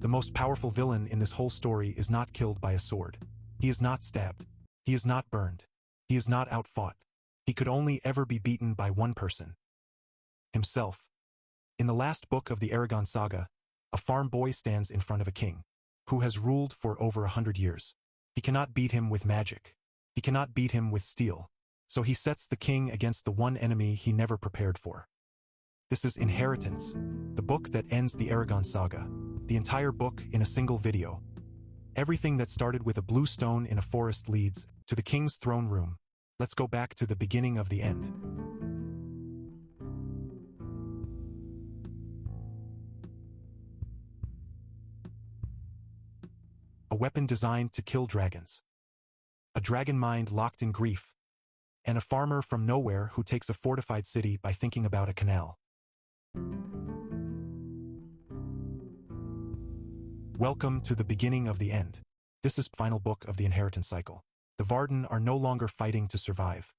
The most powerful villain in this whole story is not killed by a sword. He is not stabbed. He is not burned. He is not outfought. He could only ever be beaten by one person. Himself. In the last book of the Eragon saga, a farm boy stands in front of a king, who has ruled for over 100 years. He cannot beat him with magic. He cannot beat him with steel. So he sets the king against the one enemy he never prepared for. This is Inheritance, the book that ends the Eragon saga. The entire book in a single video. Everything that started with a blue stone in a forest leads to the king's throne room. Let's go back to the beginning of the end. A weapon designed to kill dragons. A dragon mind locked in grief. And a farmer from nowhere who takes a fortified city by thinking about a canal. Welcome to the beginning of the end. This is the final book of the inheritance cycle. The Varden are no longer fighting to survive.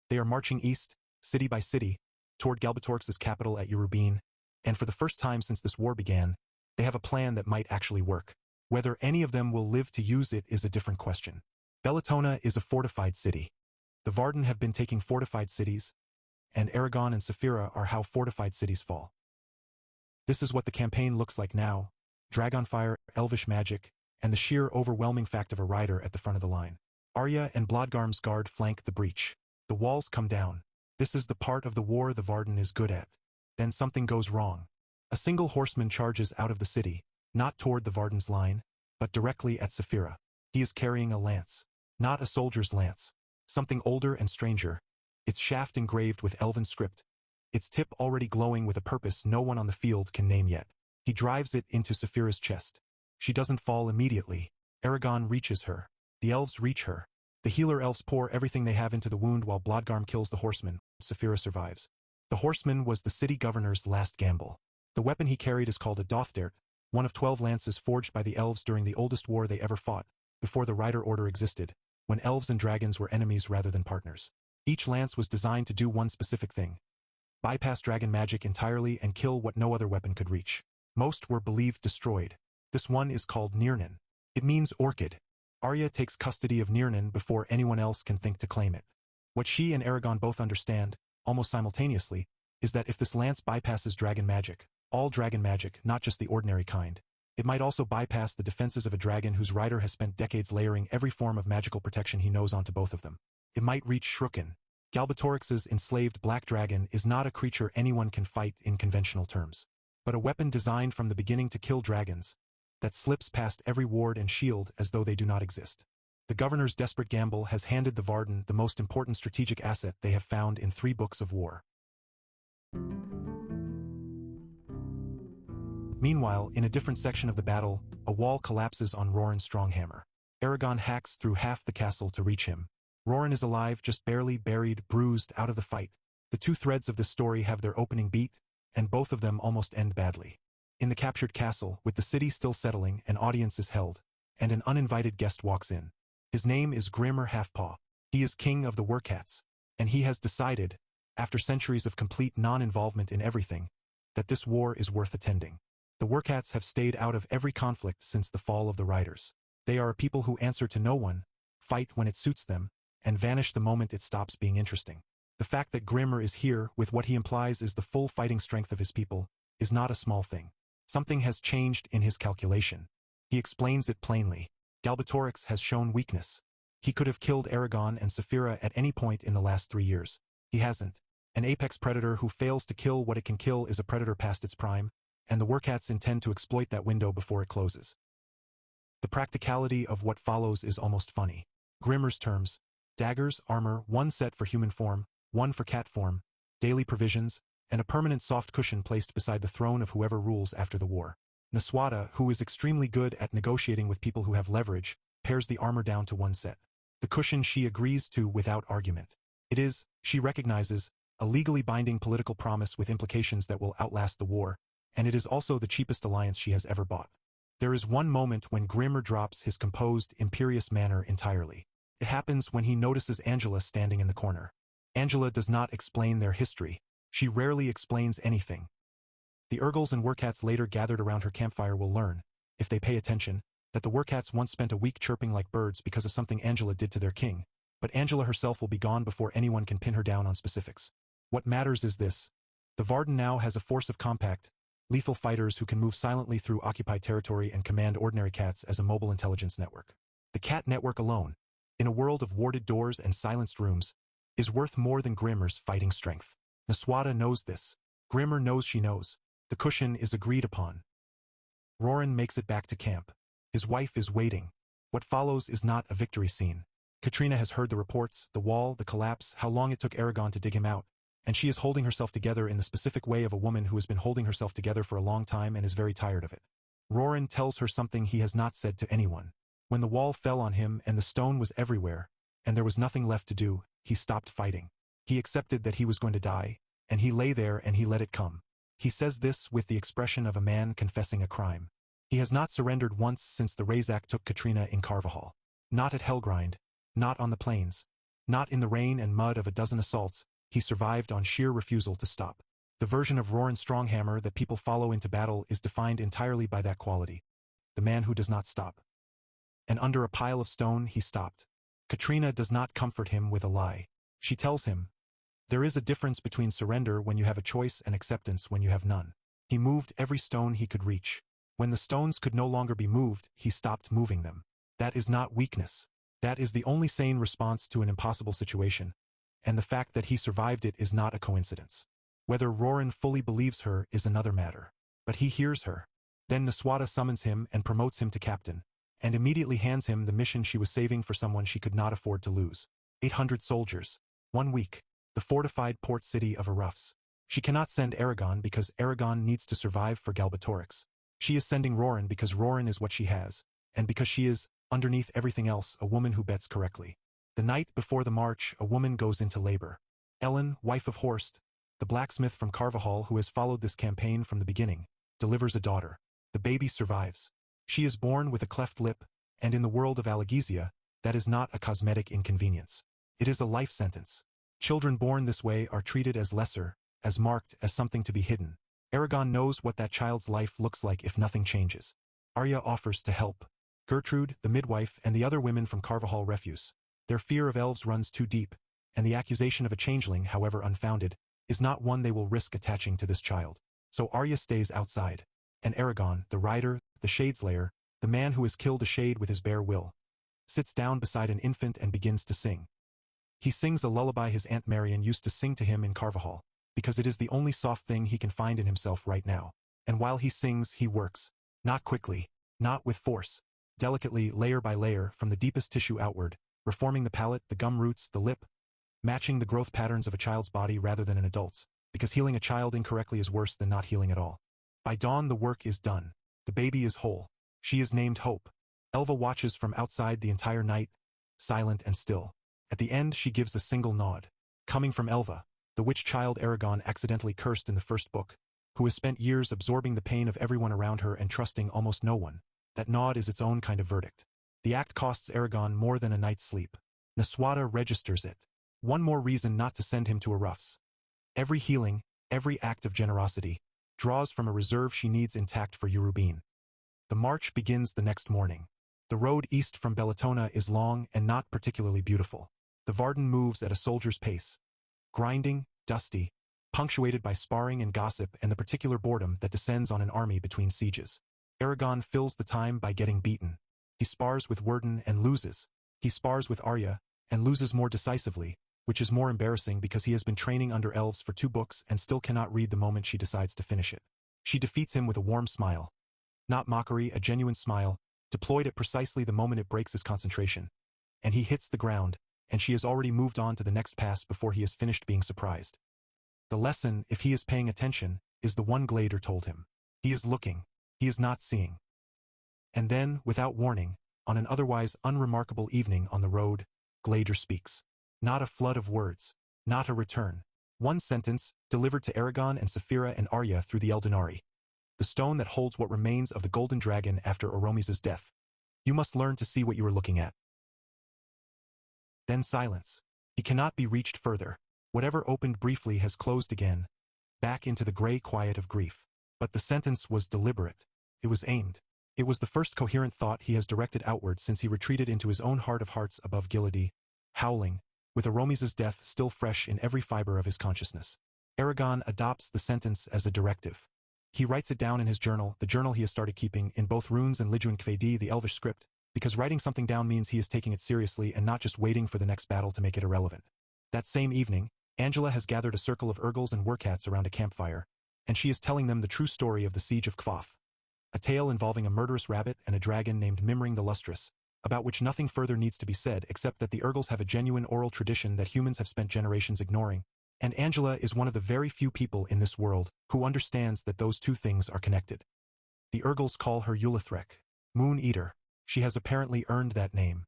They are marching east, city by city, toward Galbatorix's capital at Aroughs, and for the first time since this war began, they have a plan that might actually work. Whether any of them will live to use it is a different question. Bellatona is a fortified city. The Varden have been taking fortified cities, and Eragon and Saphira are how fortified cities fall. This is what the campaign looks like now: dragonfire, elvish magic, and the sheer overwhelming fact of a rider at the front of the line. Arya and Blodgarm's guard flank the breach. The walls come down. This is the part of the war the Varden is good at. Then something goes wrong. A single horseman charges out of the city, not toward the Varden's line, but directly at Saphira. He is carrying a lance. Not a soldier's lance. Something older and stranger. Its shaft engraved with elven script. Its tip already glowing with a purpose no one on the field can name yet. He drives it into Saphira's chest. She doesn't fall immediately. Eragon reaches her. The elves reach her. The healer elves pour everything they have into the wound while Blodgarm kills the horseman. Saphira survives. The horseman was the city governor's last gamble. The weapon he carried is called a Dothdert, one of 12 lances forged by the elves during the oldest war they ever fought, before the Rider Order existed, when elves and dragons were enemies rather than partners. Each lance was designed to do one specific thing: bypass dragon magic entirely and kill what no other weapon could reach. Most were believed destroyed. This one is called Nirnan. It means orchid. Arya takes custody of Nirnan before anyone else can think to claim it. What she and Eragon both understand, almost simultaneously, is that if this lance bypasses dragon magic, all dragon magic, not just the ordinary kind, it might also bypass the defenses of a dragon whose rider has spent decades layering every form of magical protection he knows onto both of them. It might reach Shrukin. Galbatorix's enslaved black dragon is not a creature anyone can fight in conventional terms, but a weapon designed from the beginning to kill dragons, that slips past every ward and shield as though they do not exist. The governor's desperate gamble has handed the Varden the most important strategic asset they have found in 3 books of war. Meanwhile, in a different section of the battle, a wall collapses on Roran's stronghammer. Eragon hacks through half the castle to reach him. Roran is alive, just barely buried, bruised, out of the fight. The 2 threads of this story have their opening beat, and both of them almost end badly. In the captured castle, with the city still settling, an audience is held, and an uninvited guest walks in. His name is Grimr Halfpaw. He is king of the Wercats, and he has decided, after centuries of complete non-involvement in everything, that this war is worth attending. The Wercats have stayed out of every conflict since the fall of the Riders. They are a people who answer to no one, fight when it suits them, and vanish the moment it stops being interesting. The fact that Grimr is here with what he implies is the full fighting strength of his people is not a small thing. Something has changed in his calculation. He explains it plainly. Galbatorix has shown weakness. He could have killed Eragon and Saphira at any point in the last 3 years. He hasn't. An apex predator who fails to kill what it can kill is a predator past its prime, and the Wercats intend to exploit that window before it closes. The practicality of what follows is almost funny. Grimr's terms: daggers, armor, 1 set for human form, 1 for cat form, daily provisions, and a permanent soft cushion placed beside the throne of whoever rules after the war. Nasuada, who is extremely good at negotiating with people who have leverage, pares the armor down to 1 set. The cushion she agrees to without argument. It is, she recognizes, a legally binding political promise with implications that will outlast the war, and it is also the cheapest alliance she has ever bought. There is one moment when Grimr drops his composed, imperious manner entirely. It happens when he notices Angela standing in the corner. Angela does not explain their history. She rarely explains anything. The Urgles and Wercats later gathered around her campfire will learn, if they pay attention, that the Wercats once spent a week chirping like birds because of something Angela did to their king, but Angela herself will be gone before anyone can pin her down on specifics. What matters is this. The Varden now has a force of compact, lethal fighters who can move silently through occupied territory and command ordinary cats as a mobile intelligence network. The cat network alone, in a world of warded doors and silenced rooms, is worth more than Grimmer's fighting strength. Nasuada knows this. Grimmer knows she knows. The cushion is agreed upon. Roran makes it back to camp. His wife is waiting. What follows is not a victory scene. Katrina has heard the reports, the wall, the collapse, how long it took Eragon to dig him out, and she is holding herself together in the specific way of a woman who has been holding herself together for a long time and is very tired of it. Roran tells her something he has not said to anyone. When the wall fell on him and the stone was everywhere, and there was nothing left to do, he stopped fighting. He accepted that he was going to die, and he lay there and he let it come. He says this with the expression of a man confessing a crime. He has not surrendered once since the Razak took Katrina in Carvajal. Not at Helgrind, not on the plains, not in the rain and mud of a dozen assaults, he survived on sheer refusal to stop. The version of Roran Stronghammer that people follow into battle is defined entirely by that quality. The man who does not stop. And under a pile of stone he stopped. Katrina does not comfort him with a lie. She tells him, there is a difference between surrender when you have a choice and acceptance when you have none. He moved every stone he could reach. When the stones could no longer be moved, he stopped moving them. That is not weakness. That is the only sane response to an impossible situation, and the fact that he survived it is not a coincidence. Whether Roran fully believes her is another matter. But he hears her. Then Nasuada summons him and promotes him to captain, and immediately hands him the mission she was saving for someone she could not afford to lose. 800 soldiers. 1 week. The fortified port city of Aroughs. She cannot send Eragon because Eragon needs to survive for Galbatorix. She is sending Roran because Roran is what she has, and because she is, underneath everything else, a woman who bets correctly. The night before the march, a woman goes into labor. Ellen, wife of Horst, the blacksmith from Carvajal who has followed this campaign from the beginning, delivers a daughter. The baby survives. She is born with a cleft lip, and in the world of Allegezia, that is not a cosmetic inconvenience. It is a life sentence. Children born this way are treated as lesser, as marked, as something to be hidden. Eragon knows what that child's life looks like if nothing changes. Arya offers to help. Gertrude, the midwife, and the other women from Carvajal refuse. Their fear of elves runs too deep, and the accusation of a changeling, however unfounded, is not one they will risk attaching to this child. So Arya stays outside. And Eragon, the rider, the Shadeslayer, the man who has killed a shade with his bare will, sits down beside an infant and begins to sing. He sings a lullaby his Aunt Marion used to sing to him in Carvajal, because it is the only soft thing he can find in himself right now. And while he sings, he works. Not quickly, not with force. Delicately, layer by layer, from the deepest tissue outward, reforming the palate, the gum roots, the lip, matching the growth patterns of a child's body rather than an adult's, because healing a child incorrectly is worse than not healing at all. By dawn the work is done. The baby is whole. She is named Hope. Elva watches from outside the entire night, silent and still. At the end she gives a single nod. Coming from Elva, the witch child Eragon accidentally cursed in the first book, who has spent years absorbing the pain of everyone around her and trusting almost no one. That nod is its own kind of verdict. The act costs Eragon more than a night's sleep. Nasuada registers it. One more reason not to send him to Aroughs. Every healing, every act of generosity, draws from a reserve she needs intact for Urubine. The march begins the next morning. The road east from Bellatona is long and not particularly beautiful. The Varden moves at a soldier's pace. Grinding, dusty, punctuated by sparring and gossip and the particular boredom that descends on an army between sieges. Eragon fills the time by getting beaten. He spars with Werden and loses. He spars with Arya and loses more decisively, which is more embarrassing because he has been training under elves for 2 books and still cannot read the moment she decides to finish it. She defeats him with a warm smile. Not mockery, a genuine smile, deployed at precisely the moment it breaks his concentration. And he hits the ground, and she has already moved on to the next pass before he has finished being surprised. The lesson, if he is paying attention, is the one Glaedr told him. He is looking. He is not seeing. And then, without warning, on an otherwise unremarkable evening on the road, Glaedr speaks. Not a flood of words. Not a return. One sentence, delivered to Eragon and Saphira and Arya through the Eldenari. The stone that holds what remains of the golden dragon after Oromis's death. You must learn to see what you are looking at. Then silence. He cannot be reached further. Whatever opened briefly has closed again, back into the gray quiet of grief. But the sentence was deliberate. It was aimed. It was the first coherent thought he has directed outward since he retreated into his own heart of hearts above Gilead, howling, with Aroughs' death still fresh in every fiber of his consciousness. Eragon adopts the sentence as a directive. He writes it down in his journal, the journal he has started keeping in both runes and Lijuan Kveidi, the Elvish script, because writing something down means he is taking it seriously and not just waiting for the next battle to make it irrelevant. That same evening, Angela has gathered a circle of Urgals and Workats around a campfire, and she is telling them the true story of the Siege of Kvoth, a tale involving a murderous rabbit and a dragon named Mimring the Lustrous, about which nothing further needs to be said except that the Urgals have a genuine oral tradition that humans have spent generations ignoring, and Angela is one of the very few people in this world who understands that those two things are connected. The Urgals call her Ulathrek, Moon Eater. She has apparently earned that name.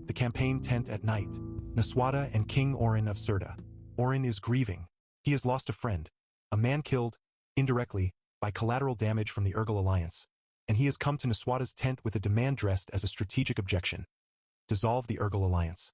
The campaign tent at night. Nasuada and King Orin of Serda. Orin is grieving. He has lost a friend, a man killed, indirectly, by collateral damage from the Urgal alliance, and he has come to Nasuada's tent with a demand dressed as a strategic objection. Dissolve the Urgal alliance.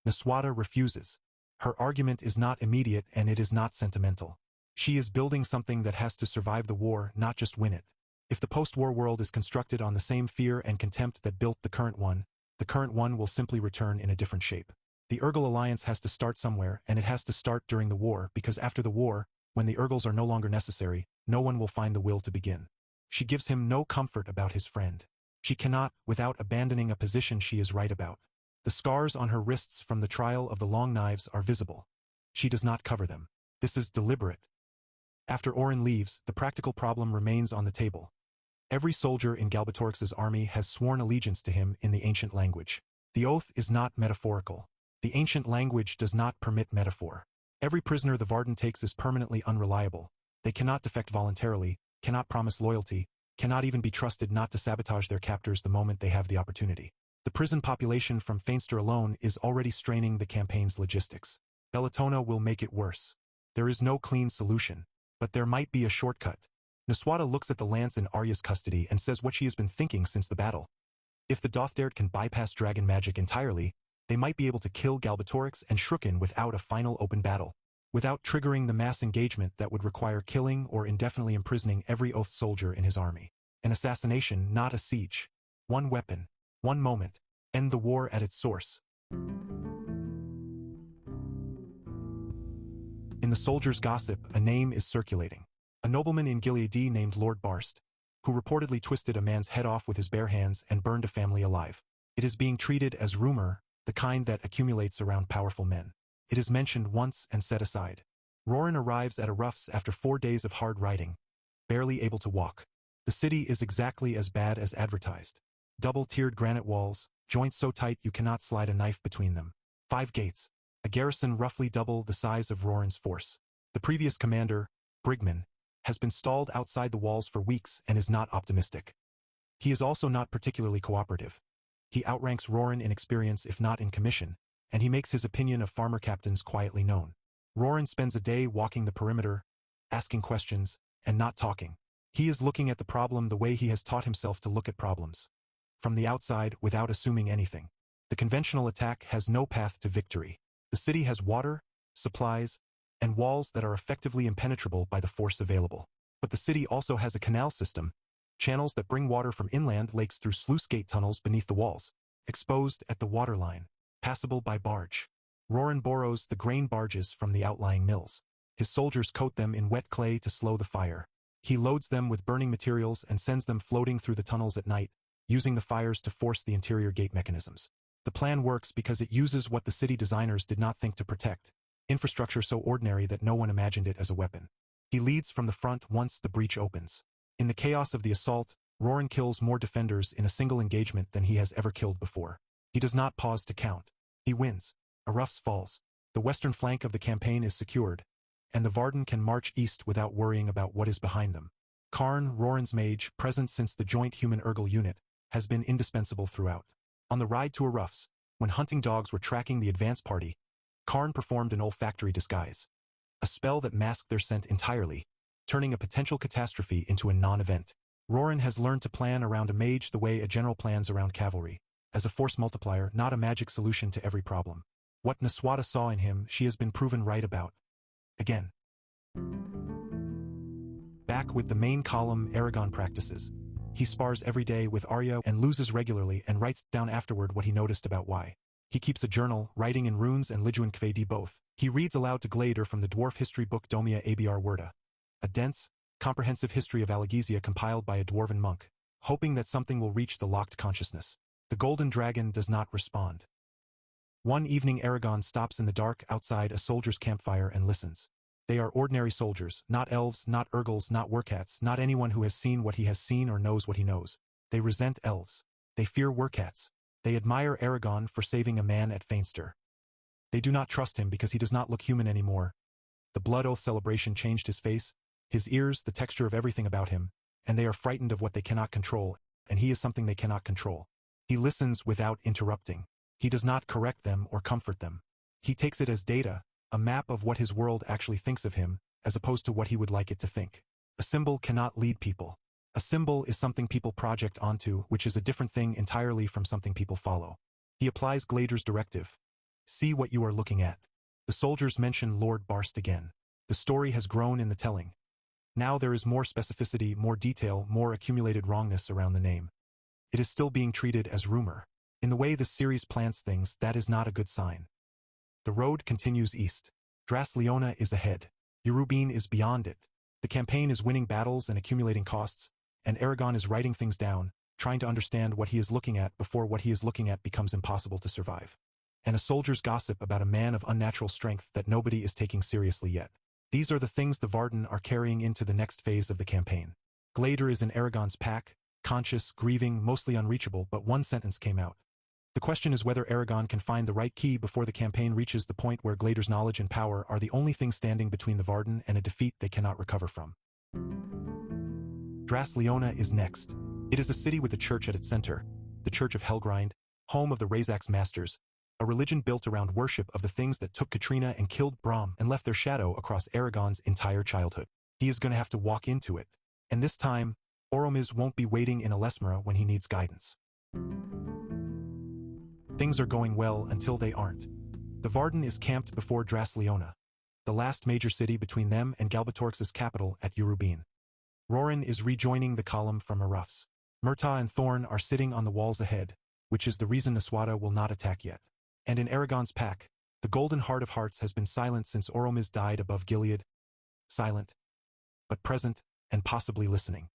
Nasuada refuses. Her argument is not immediate and it is not sentimental. She is building something that has to survive the war, not just win it. If the post-war world is constructed on the same fear and contempt that built the current one will simply return in a different shape. The Urgal alliance has to start somewhere, and it has to start during the war, because after the war, when the Urgals are no longer necessary, no one will find the will to begin. She gives him no comfort about his friend. She cannot, without abandoning a position she is right about. The scars on her wrists from the trial of the long knives are visible. She does not cover them. This is deliberate. After Orin leaves, the practical problem remains on the table. Every soldier in Galbatorix's army has sworn allegiance to him in the ancient language. The oath is not metaphorical. The ancient language does not permit metaphor. Every prisoner the Varden takes is permanently unreliable. They cannot defect voluntarily, cannot promise loyalty, cannot even be trusted not to sabotage their captors the moment they have the opportunity. The prison population from Feinster alone is already straining the campaign's logistics. Bellatona will make it worse. There is no clean solution, but there might be a shortcut. Nasuada looks at the lance in Arya's custody and says what she has been thinking since the battle. If the Dothdert can bypass dragon magic entirely, they might be able to kill Galbatorix and Shrukin without a final open battle, without triggering the mass engagement that would require killing or indefinitely imprisoning every oath soldier in his army. An assassination, not a siege. One weapon, one moment, end the war at its source. In the soldiers' gossip, a name is circulating. A nobleman in Gilead named Lord Barst, who reportedly twisted a man's head off with his bare hands and burned a family alive. It is being treated as rumor, the kind that accumulates around powerful men. It is mentioned once and set aside. Roran arrives at Aroughs after 4 days of hard riding, barely able to walk. The city is exactly as bad as advertised. Double-tiered granite walls, joints so tight you cannot slide a knife between them. 5 gates, a garrison roughly double the size of Roran's force. The previous commander, Brigman, has been stalled outside the walls for weeks and is not optimistic. He is also not particularly cooperative. He outranks Roran in experience if not in commission, and he makes his opinion of farmer captains quietly known. Roran spends a day walking the perimeter, asking questions, and not talking. He is looking at the problem the way he has taught himself to look at problems. From the outside, without assuming anything. The conventional attack has no path to victory. The city has water, supplies, and walls that are effectively impenetrable by the force available. But the city also has a canal system, channels that bring water from inland lakes through sluice gate tunnels beneath the walls, exposed at the waterline, passable by barge. Roran borrows the grain barges from the outlying mills. His soldiers coat them in wet clay to slow the fire. He loads them with burning materials and sends them floating through the tunnels at night, using the fires to force the interior gate mechanisms. The plan works because it uses what the city designers did not think to protect, infrastructure so ordinary that no one imagined it as a weapon. He leads from the front once the breach opens. In the chaos of the assault, Roran kills more defenders in a single engagement than he has ever killed before. He does not pause to count. He wins. Aroughs falls. The western flank of the campaign is secured, and the Varden can march east without worrying about what is behind them. Karn, Roran's mage, present since the joint human-Urgal unit, has been indispensable throughout. On the ride to Aroughs, when hunting dogs were tracking the advance party, Karn performed an olfactory disguise, a spell that masked their scent entirely, turning a potential catastrophe into a non-event. Roran has learned to plan around a mage the way a general plans around cavalry, as a force multiplier, not a magic solution to every problem. What Nasuada saw in him, she has been proven right about. Again. Back with the main column, Eragon practices. He spars every day with Arya and loses regularly and writes down afterward what he noticed about why. He keeps a journal, writing in runes and Lijuan Kveidi both. He reads aloud to Glaedr from the dwarf history book Domia Abr Werda, a dense, comprehensive history of Allegezia compiled by a dwarven monk, hoping that something will reach the locked consciousness. The golden dragon does not respond. One evening Eragon stops in the dark outside a soldier's campfire and listens. They are ordinary soldiers, not elves, not Urgles, not Werkats, not anyone who has seen what he has seen or knows what he knows. They resent elves. They fear Werkats. They admire Eragon for saving a man at Feinster. They do not trust him because he does not look human anymore. The blood oath celebration changed his face, his ears, the texture of everything about him, and they are frightened of what they cannot control, and he is something they cannot control. He listens without interrupting. He does not correct them or comfort them. He takes it as data, a map of what his world actually thinks of him, as opposed to what he would like it to think. A symbol cannot lead people. A symbol is something people project onto, which is a different thing entirely from something people follow. He applies Glaedr's directive. See what you are looking at. The soldiers mention Lord Barst again. The story has grown in the telling. Now there is more specificity, more detail, more accumulated wrongness around the name. It is still being treated as rumor. In the way the series plants things, that is not a good sign. The road continues east. Dras-Leona is ahead. Urubine is beyond it. The campaign is winning battles and accumulating costs, and Eragon is writing things down, trying to understand what he is looking at before what he is looking at becomes impossible to survive. And a soldier's gossip about a man of unnatural strength that nobody is taking seriously yet. These are the things the Varden are carrying into the next phase of the campaign. Glaedr is in Eragon's pack, conscious, grieving, mostly unreachable, but one sentence came out. The question is whether Eragon can find the right key before the campaign reaches the point where Glaedr's knowledge and power are the only thing standing between the Varden and a defeat they cannot recover from. Dras-Leona is next. It is a city with a church at its center, the Church of Helgrind, home of the Razak's masters, a religion built around worship of the things that took Katrina and killed Brom and left their shadow across Eragon's entire childhood. He is going to have to walk into it, and this time, Aroughs won't be waiting in Alesmara when he needs guidance. Things are going well until they aren't. The Varden is camped before Dras-Leona, the last major city between them and Galbatorix's capital at Urubine. Roran is rejoining the column from Aroughs. Murtaugh and Thorn are sitting on the walls ahead, which is the reason Nasuada will not attack yet. And in Eragon's pack, the Golden Heart of Hearts has been silent since Aroughs died above Gilead. Silent, but present, and possibly listening.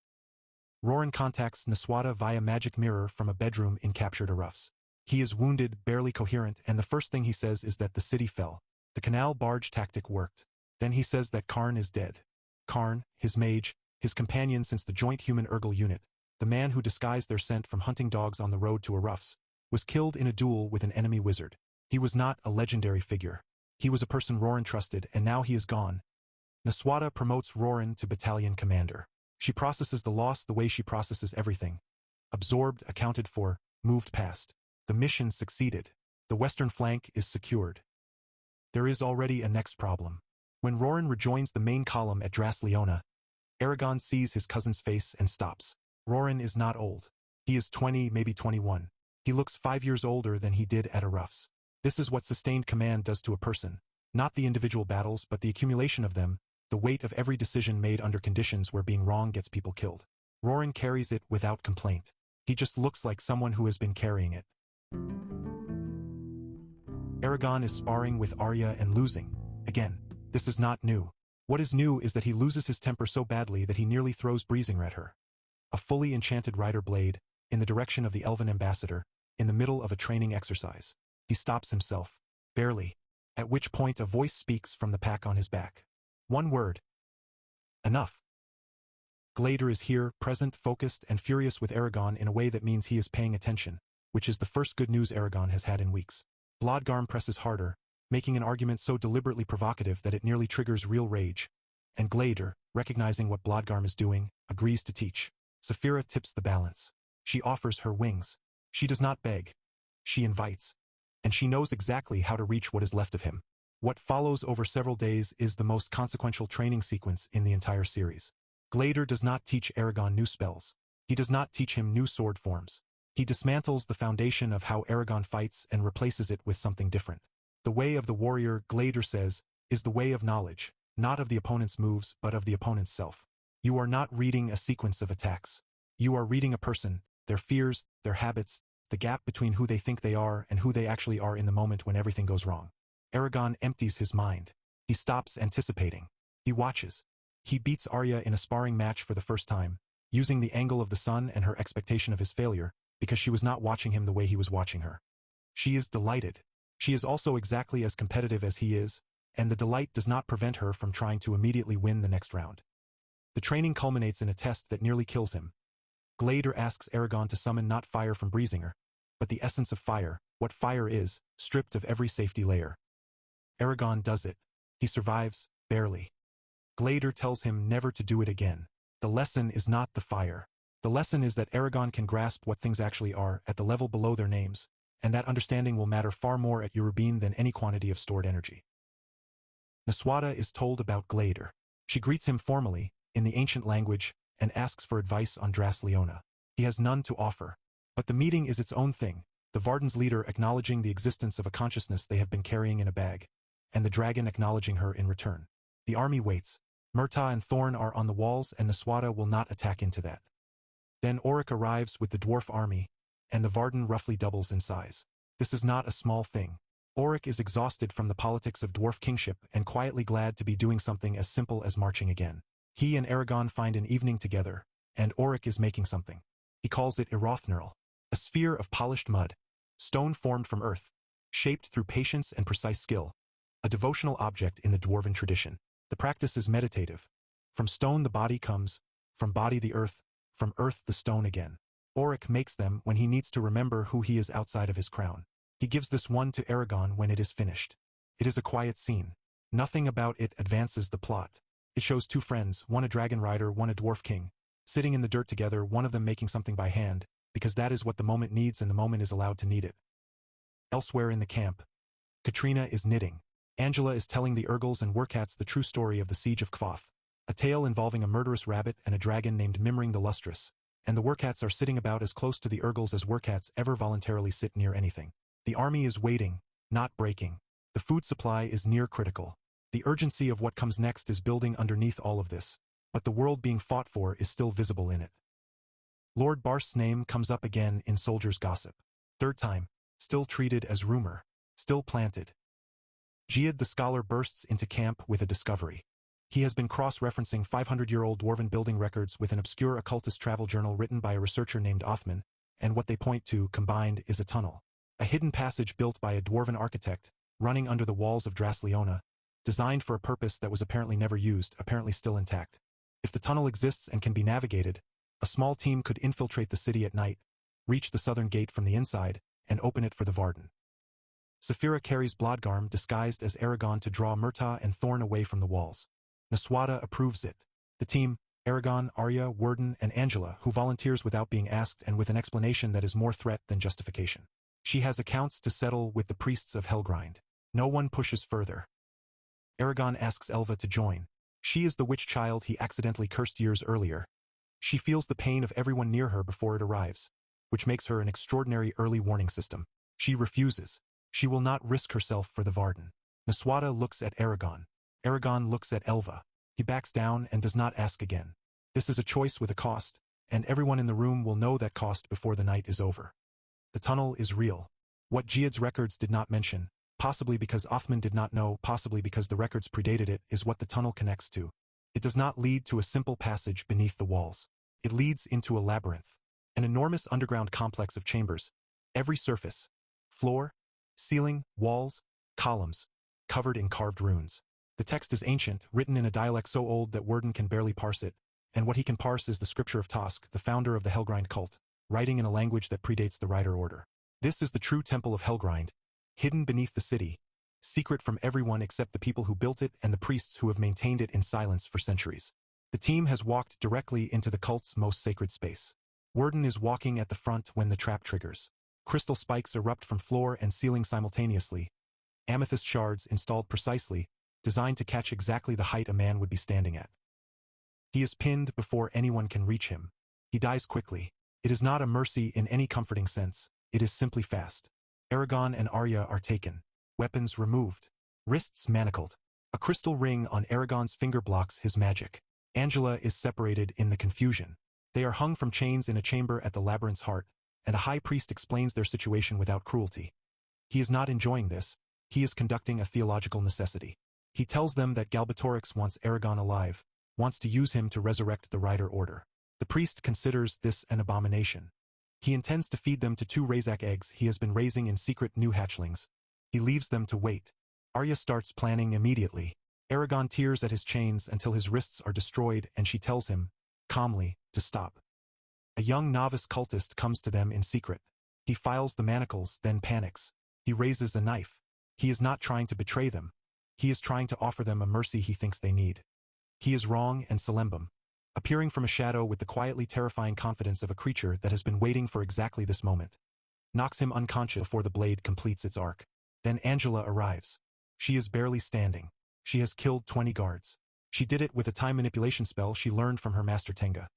Roran contacts Nasuada via magic mirror from a bedroom in captured Aroughs. He is wounded, barely coherent, and the first thing he says is that the city fell. The canal barge tactic worked. Then he says that Karn is dead. Karn, his mage, his companion since the joint human-Urgle unit, the man who disguised their scent from hunting dogs on the road to Aroughs, was killed in a duel with an enemy wizard. He was not a legendary figure. He was a person Roran trusted, and now he is gone. Nasuada promotes Roran to battalion commander. She processes the loss the way she processes everything. Absorbed, accounted for, moved past. The mission succeeded. The western flank is secured. There is already a next problem. When Roran rejoins the main column at Dras-Leona, Eragon sees his cousin's face and stops. Roran is not old. He is 20, maybe 21. He looks 5 years older than he did at Aroughs. This is what sustained command does to a person. Not the individual battles, but the accumulation of them, the weight of every decision made under conditions where being wrong gets people killed. Roran carries it without complaint. He just looks like someone who has been carrying it. Eragon is sparring with Arya and losing. Again, this is not new. What is new is that he loses his temper so badly that he nearly throws Breezinger at her. A fully enchanted rider blade, in the direction of the elven ambassador, in the middle of a training exercise. He stops himself, barely, at which point a voice speaks from the pack on his back. One word. Enough. Glaedr is here, present, focused, and furious with Eragon in a way that means he is paying attention, which is the first good news Eragon has had in weeks. Blodgarm presses harder, making an argument so deliberately provocative that it nearly triggers real rage. And Glaedr, recognizing what Blodgarm is doing, agrees to teach. Saphira tips the balance. She offers her wings. She does not beg. She invites. And she knows exactly how to reach what is left of him. What follows over several days is the most consequential training sequence in the entire series. Glaedr does not teach Eragon new spells. He does not teach him new sword forms. He dismantles the foundation of how Eragon fights and replaces it with something different. The way of the warrior, Glaedr says, is the way of knowledge, not of the opponent's moves but of the opponent's self. You are not reading a sequence of attacks. You are reading a person, their fears, their habits, the gap between who they think they are and who they actually are in the moment when everything goes wrong. Eragon empties his mind. He stops anticipating. He watches. He beats Arya in a sparring match for the first time, using the angle of the sun and her expectation of his failure, because she was not watching him the way he was watching her. She is delighted. She is also exactly as competitive as he is, and the delight does not prevent her from trying to immediately win the next round. The training culminates in a test that nearly kills him. Glaedr asks Eragon to summon not fire from Briesinger, but the essence of fire, what fire is, stripped of every safety layer. Eragon does it. He survives, barely. Glaedr tells him never to do it again. The lesson is not the fire. The lesson is that Eragon can grasp what things actually are at the level below their names, and that understanding will matter far more at Eurubine than any quantity of stored energy. Nasuada is told about Glaedr. She greets him formally, in the ancient language, and asks for advice on Dras-Leona. He has none to offer. But the meeting is its own thing, the Varden's leader acknowledging the existence of a consciousness they have been carrying in a bag, and the dragon acknowledging her in return. The army waits. Murtagh and Thorn are on the walls and Nasuada will not attack into that. Then Auric arrives with the dwarf army, and the Varden roughly doubles in size. This is not a small thing. Auric is exhausted from the politics of dwarf kingship and quietly glad to be doing something as simple as marching again. He and Eragon find an evening together, and Auric is making something. He calls it Erothnerl, a sphere of polished mud, stone formed from earth, shaped through patience and precise skill, a devotional object in the dwarven tradition. The practice is meditative. From stone the body comes, from body the earth, from earth the stone again. Auric makes them when he needs to remember who he is outside of his crown. He gives this one to Eragon when it is finished. It is a quiet scene. Nothing about it advances the plot. It shows two friends, one a dragon rider, one a dwarf king, sitting in the dirt together, one of them making something by hand, because that is what the moment needs and the moment is allowed to need it. Elsewhere in the camp, Katrina is knitting. Angela is telling the Urgles and Werkats the true story of the siege of Kvoth, a tale involving a murderous rabbit and a dragon named Mimring the Lustrous, and the Werkats are sitting about as close to the Urgles as Werkats ever voluntarily sit near anything. The army is waiting, not breaking. The food supply is near critical. The urgency of what comes next is building underneath all of this, but the world being fought for is still visible in it. Lord Barst's name comes up again in soldiers' gossip. Third time, still treated as rumor, still planted. Giad the scholar bursts into camp with a discovery. He has been cross-referencing 500-year-old dwarven building records with an obscure occultist travel journal written by a researcher named Othman, and what they point to, combined, is a tunnel. A hidden passage built by a dwarven architect, running under the walls of Dras-Leona, designed for a purpose that was apparently never used, apparently still intact. If the tunnel exists and can be navigated, a small team could infiltrate the city at night, reach the southern gate from the inside, and open it for the Varden. Saphira carries Blodgarm disguised as Eragon to draw Murtagh and Thorn away from the walls. Nasuada approves it. The team, Eragon, Arya, Worden, and Angela, who volunteers without being asked and with an explanation that is more threat than justification. She has accounts to settle with the priests of Helgrind. No one pushes further. Eragon asks Elva to join. She is the witch child he accidentally cursed years earlier. She feels the pain of everyone near her before it arrives, which makes her an extraordinary early warning system. She refuses. She will not risk herself for the Varden. Nasuada looks at Eragon. Eragon looks at Elva. He backs down and does not ask again. This is a choice with a cost, and everyone in the room will know that cost before the night is over. The tunnel is real. What Giad's records did not mention, possibly because Othman did not know, possibly because the records predated it, is what the tunnel connects to. It does not lead to a simple passage beneath the walls. It leads into a labyrinth, an enormous underground complex of chambers, every surface, floor, ceiling, walls, columns, covered in carved runes. The text is ancient, written in a dialect so old that Worden can barely parse it, and what he can parse is the scripture of Tosk, the founder of the Helgrind cult, writing in a language that predates the Rider Order. This is the true temple of Helgrind, hidden beneath the city, secret from everyone except the people who built it and the priests who have maintained it in silence for centuries. The team has walked directly into the cult's most sacred space. Worden is walking at the front when the trap triggers. Crystal spikes erupt from floor and ceiling simultaneously, amethyst shards installed precisely, designed to catch exactly the height a man would be standing at. He is pinned before anyone can reach him. He dies quickly. It is not a mercy in any comforting sense, it is simply fast. Eragon and Arya are taken, weapons removed, wrists manacled. A crystal ring on Eragon's finger blocks his magic. Angela is separated in the confusion. They are hung from chains in a chamber at the labyrinth's heart, and a high priest explains their situation without cruelty. He is not enjoying this, he is conducting a theological necessity. He tells them that Galbatorix wants Eragon alive, wants to use him to resurrect the Rider Order. The priest considers this an abomination. He intends to feed them to 2 Razak eggs he has been raising in secret new hatchlings. He leaves them to wait. Arya starts planning immediately. Eragon tears at his chains until his wrists are destroyed, and she tells him, calmly, to stop. A young novice cultist comes to them in secret. He files the manacles, then panics. He raises a knife. He is not trying to betray them. He is trying to offer them a mercy he thinks they need. He is wrong, and Celembum, appearing from a shadow with the quietly terrifying confidence of a creature that has been waiting for exactly this moment, knocks him unconscious before the blade completes its arc. Then Angela arrives. She is barely standing. She has killed 20 guards. She did it with a time manipulation spell she learned from her master Tenga,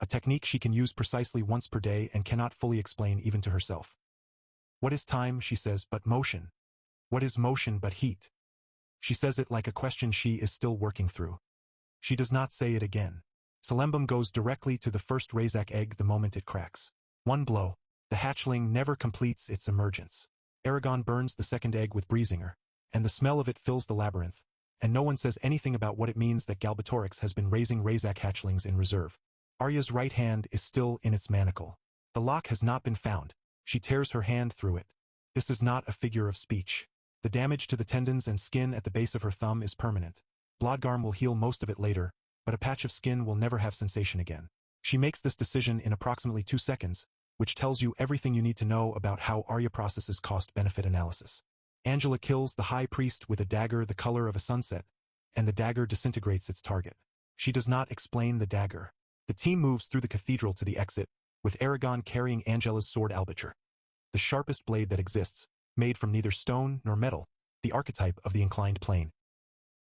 a technique she can use precisely once per day and cannot fully explain even to herself. What is time, she says, but motion? What is motion but heat? She says it like a question she is still working through. She does not say it again. Celembum goes directly to the first Razak egg the moment it cracks. One blow. The hatchling never completes its emergence. Eragon burns the second egg with Breezinger, and the smell of it fills the labyrinth, and no one says anything about what it means that Galbatorix has been raising Razak hatchlings in reserve. Arya's right hand is still in its manacle. The lock has not been found. She tears her hand through it. This is not a figure of speech. The damage to the tendons and skin at the base of her thumb is permanent. Bloodgarm will heal most of it later, but a patch of skin will never have sensation again. She makes this decision in approximately 2 seconds, which tells you everything you need to know about how Arya processes cost-benefit analysis. Angela kills the high priest with a dagger the color of a sunset, and the dagger disintegrates its target. She does not explain the dagger. The team moves through the cathedral to the exit, with Eragon carrying Angela's sword albature, the sharpest blade that exists, made from neither stone nor metal, the archetype of the inclined plane.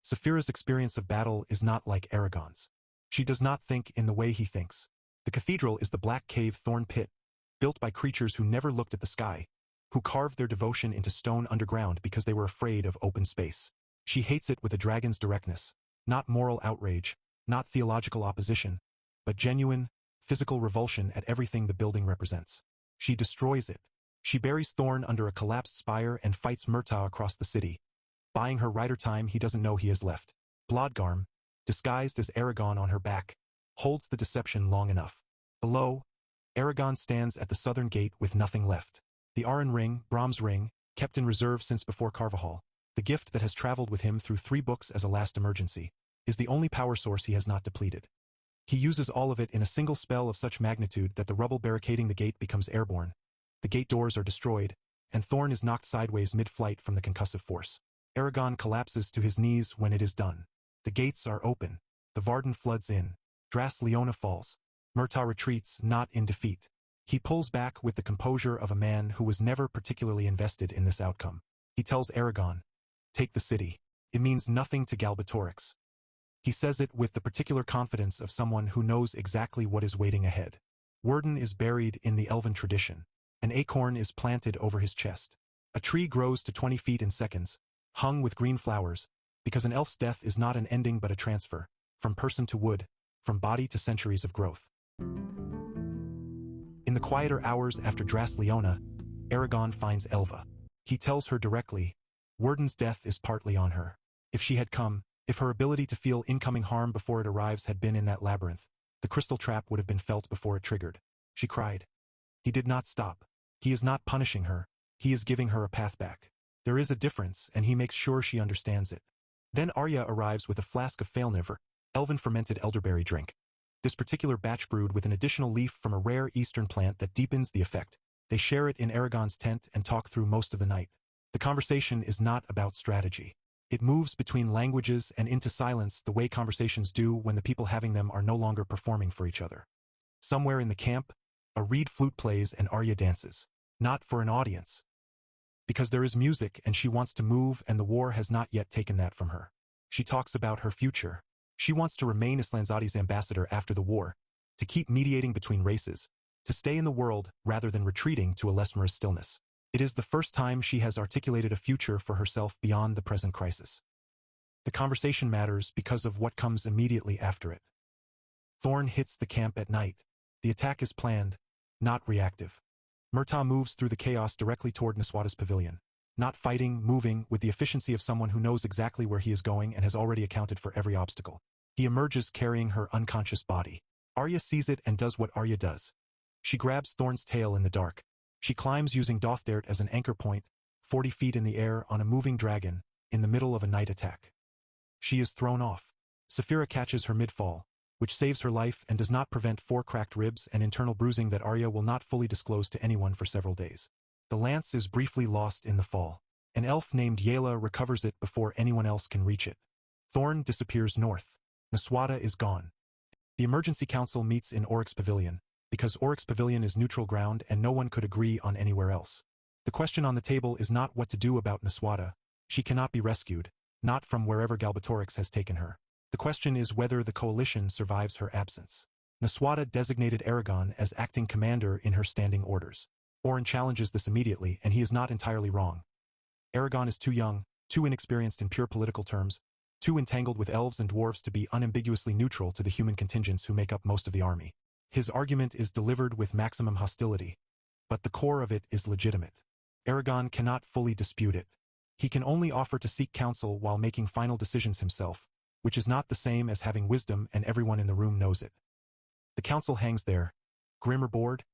Saphira's experience of battle is not like Eragon's. She does not think in the way he thinks. The cathedral is the black cave thorn pit, built by creatures who never looked at the sky, who carved their devotion into stone underground because they were afraid of open space. She hates it with a dragon's directness, not moral outrage, not theological opposition, but genuine, physical revulsion at everything the building represents. She destroys it. She buries Thorn under a collapsed spire and fights Murtaugh across the city, buying her rider time he doesn't know he has left. Bloodgarm, disguised as Eragon on her back, holds the deception long enough. Below, Eragon stands at the southern gate with nothing left. The Aran ring, Brahm's ring, kept in reserve since before Carvajal, the gift that has traveled with him through 3 books as a last emergency, is the only power source he has not depleted. He uses all of it in a single spell of such magnitude that the rubble barricading the gate becomes airborne. The gate doors are destroyed, and Thorn is knocked sideways mid-flight from the concussive force. Eragon collapses to his knees when it is done. The gates are open. The Varden floods in. Dras-Leona falls. Murtaugh retreats, not in defeat. He pulls back with the composure of a man who was never particularly invested in this outcome. He tells Eragon, "Take the city. It means nothing to Galbatorix." He says it with the particular confidence of someone who knows exactly what is waiting ahead. Worden is buried in the elven tradition. An acorn is planted over his chest. A tree grows to 20 feet in seconds, hung with green flowers, because an elf's death is not an ending but a transfer, from person to wood, from body to centuries of growth. In the quieter hours after Dras-Leona, Eragon finds Elva. He tells her directly, Worden's death is partly on her. If she had come, if her ability to feel incoming harm before it arrives had been in that labyrinth, the crystal trap would have been felt before it triggered. She cried. He did not stop. He is not punishing her. He is giving her a path back. There is a difference, and he makes sure she understands it. Then Arya arrives with a flask of Failniver, elven fermented elderberry drink. This particular batch brewed with an additional leaf from a rare eastern plant that deepens the effect. They share it in Eragon's tent and talk through most of the night. The conversation is not about strategy. It moves between languages and into silence the way conversations do when the people having them are no longer performing for each other. Somewhere in the camp, a reed flute plays and Arya dances. Not for an audience. Because there is music and she wants to move, and the war has not yet taken that from her. She talks about her future. She wants to remain Islanzadi's ambassador after the war, to keep mediating between races, to stay in the world rather than retreating to a Lesmer's stillness. It is the first time she has articulated a future for herself beyond the present crisis. The conversation matters because of what comes immediately after it. Thorn hits the camp at night. The attack is planned, not reactive. Murtaugh moves through the chaos directly toward Nasuada's pavilion. Not fighting, moving, with the efficiency of someone who knows exactly where he is going and has already accounted for every obstacle. He emerges carrying her unconscious body. Arya sees it and does what Arya does. She grabs Thorn's tail in the dark. She climbs using Dothdert as an anchor point, 40 feet in the air on a moving dragon, in the middle of a night attack. She is thrown off. Saphira catches her mid-fall, which saves her life and does not prevent 4 cracked ribs and internal bruising that Arya will not fully disclose to anyone for several days. The lance is briefly lost in the fall. An elf named Yela recovers it before anyone else can reach it. Thorn disappears north. Nasuada is gone. The emergency council meets in Oryx's pavilion, because Oryx's pavilion is neutral ground and no one could agree on anywhere else. The question on the table is not what to do about Nasuada. She cannot be rescued, not from wherever Galbatorix has taken her. The question is whether the coalition survives her absence. Nasuada designated Eragon as acting commander in her standing orders. Oren challenges this immediately, and he is not entirely wrong. Eragon is too young, too inexperienced in pure political terms, too entangled with elves and dwarves to be unambiguously neutral to the human contingents who make up most of the army. His argument is delivered with maximum hostility, but the core of it is legitimate. Eragon cannot fully dispute it. He can only offer to seek counsel while making final decisions himself, which is not the same as having wisdom, and everyone in the room knows it. The council hangs there, Grimmer bored,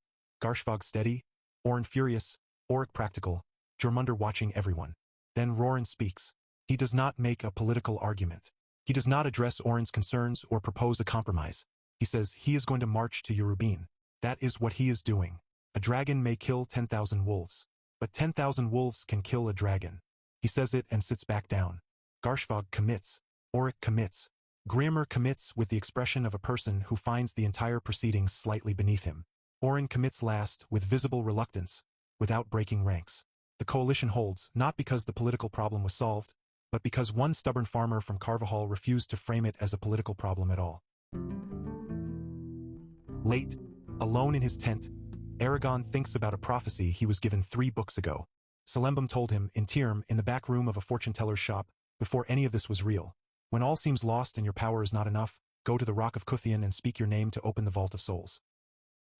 Garshvog steady, Oren furious, Oric practical, Jormungandr watching everyone. Then Roran speaks. He does not make a political argument. He does not address Oren's concerns or propose a compromise. He says he is going to march to Urubine. That is what he is doing. A dragon may kill 10,000 wolves, but 10,000 wolves can kill a dragon. He says it and sits back down. Garshvog commits. Oric commits. Grimmer commits with the expression of a person who finds the entire proceedings slightly beneath him. Oren commits last, with visible reluctance, without breaking ranks. The coalition holds, not because the political problem was solved, but because one stubborn farmer from Carvajal refused to frame it as a political problem at all. Late, alone in his tent, Eragon thinks about a prophecy he was given 3 books ago. Celembum told him, in Tirm, in the back room of a fortune-teller's shop, before any of this was real. When all seems lost and your power is not enough, go to the Rock of Cuthian and speak your name to open the Vault of Souls.